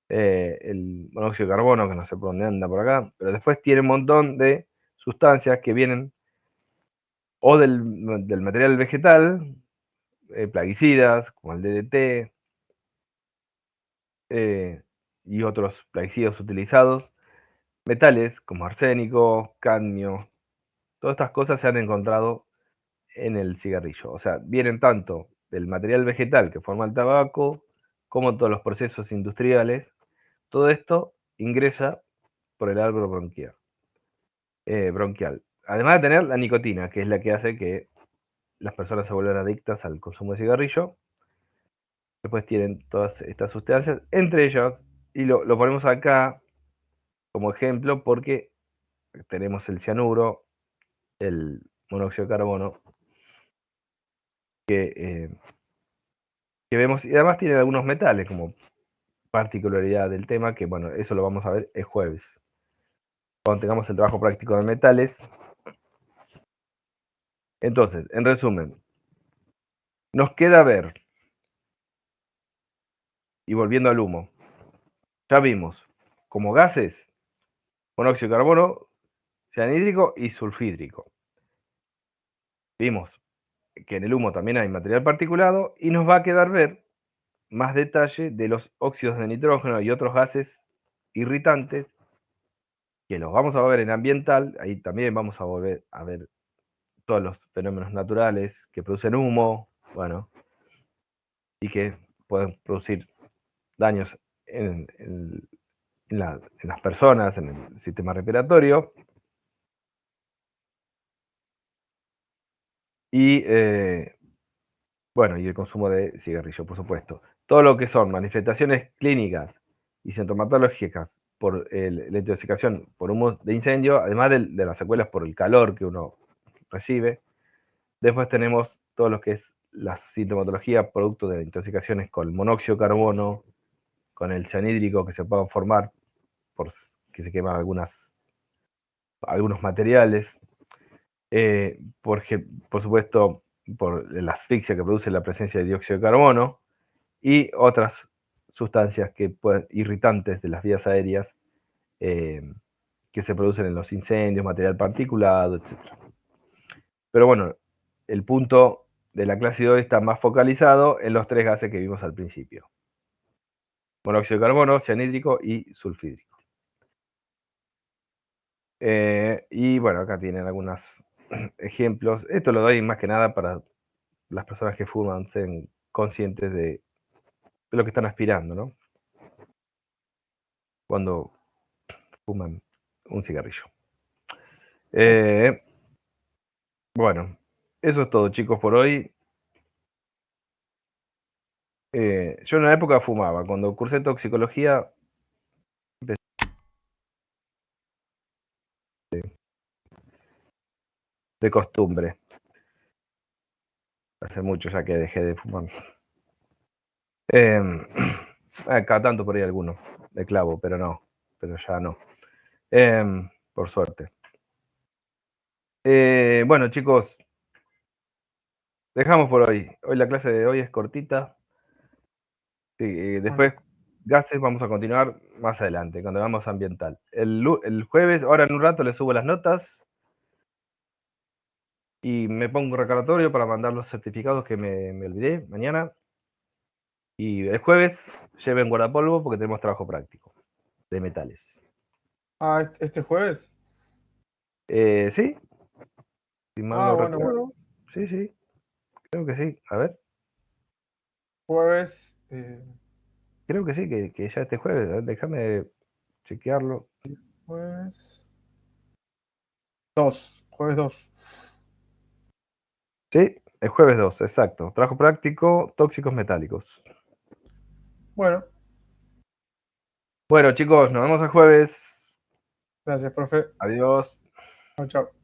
el monóxido de carbono, que no sé por dónde anda por acá, pero después tiene un montón de sustancias que vienen o del material vegetal, plaguicidas, como el DDT, y otros plaguicidas utilizados, metales como arsénico, cadmio, todas estas cosas se han encontrado en el cigarrillo. O sea, vienen tanto del material vegetal que forma el tabaco, como todos los procesos industriales. Todo esto ingresa por el árbol bronquial. Además de tener la nicotina, que es la que hace que las personas se vuelvan adictas al consumo de cigarrillo. Después tienen todas estas sustancias, entre ellas, y lo ponemos acá como ejemplo porque tenemos el cianuro, el monóxido de carbono, que vemos, y además tiene algunos metales como particularidad del tema, que bueno, eso lo vamos a ver el jueves. Cuando tengamos el trabajo práctico de metales. Entonces, en resumen, nos queda ver, y volviendo al humo, ya vimos como gases, monóxido de carbono, cianhídrico y sulfídrico. Vimos que en el humo también hay material particulado y nos va a quedar ver más detalle de los óxidos de nitrógeno y otros gases irritantes que los vamos a ver en ambiental. Ahí también vamos a volver a ver todos los fenómenos naturales que producen humo, bueno, y que pueden producir daños en las personas, en el sistema respiratorio. Y bueno, y el consumo de cigarrillo, por supuesto. Todo lo que son manifestaciones clínicas y sintomatológicas por la intoxicación por humo de incendio, además de las secuelas por el calor que uno recibe. Después tenemos todo lo que es la sintomatología producto de intoxicaciones con monóxido de carbono, con el cianhídrico que se puedan formar por que se queman algunos materiales. Por supuesto, por la asfixia que produce la presencia de dióxido de carbono y otras sustancias irritantes de las vías aéreas que se producen en los incendios, material particulado, etc. Pero bueno, el punto de la clase de hoy está más focalizado en los tres gases que vimos al principio: monóxido de carbono, cianhídrico y sulfídrico. Y bueno, acá tienen algunos ejemplos. Esto lo doy más que nada para las personas que fuman sean conscientes de lo que están aspirando, ¿no? Cuando fuman un cigarrillo. Bueno, eso es todo, chicos, por hoy. Yo en una época fumaba. Cuando cursé toxicología, de costumbre. Hace mucho ya que dejé de fumar. Cada tanto por ahí alguno de clavo, pero no, pero ya no. Por suerte. Bueno, chicos, Dejamos por hoy. Hoy la clase de hoy es cortita. Sí, después, Bueno, gases, vamos a continuar más adelante, cuando vamos a ambiental. El jueves, ahora en un rato, le subo las notas y me pongo un recordatorio para mandar los certificados que me olvidé mañana. Y el jueves, lleven guardapolvo porque tenemos trabajo práctico de metales. este jueves. Sí, si mal Ah, no bueno, bueno. recuerdo. Sí, sí, creo que sí. A ver, Jueves. creo que sí, que ya este jueves. A ver, déjame chequearlo. Jueves 2. Jueves 2. Sí, el jueves 2, exacto. Trabajo práctico, tóxicos metálicos. Bueno, Bueno, chicos, nos vemos el jueves. gracias, profe. Adiós. Chao, chao.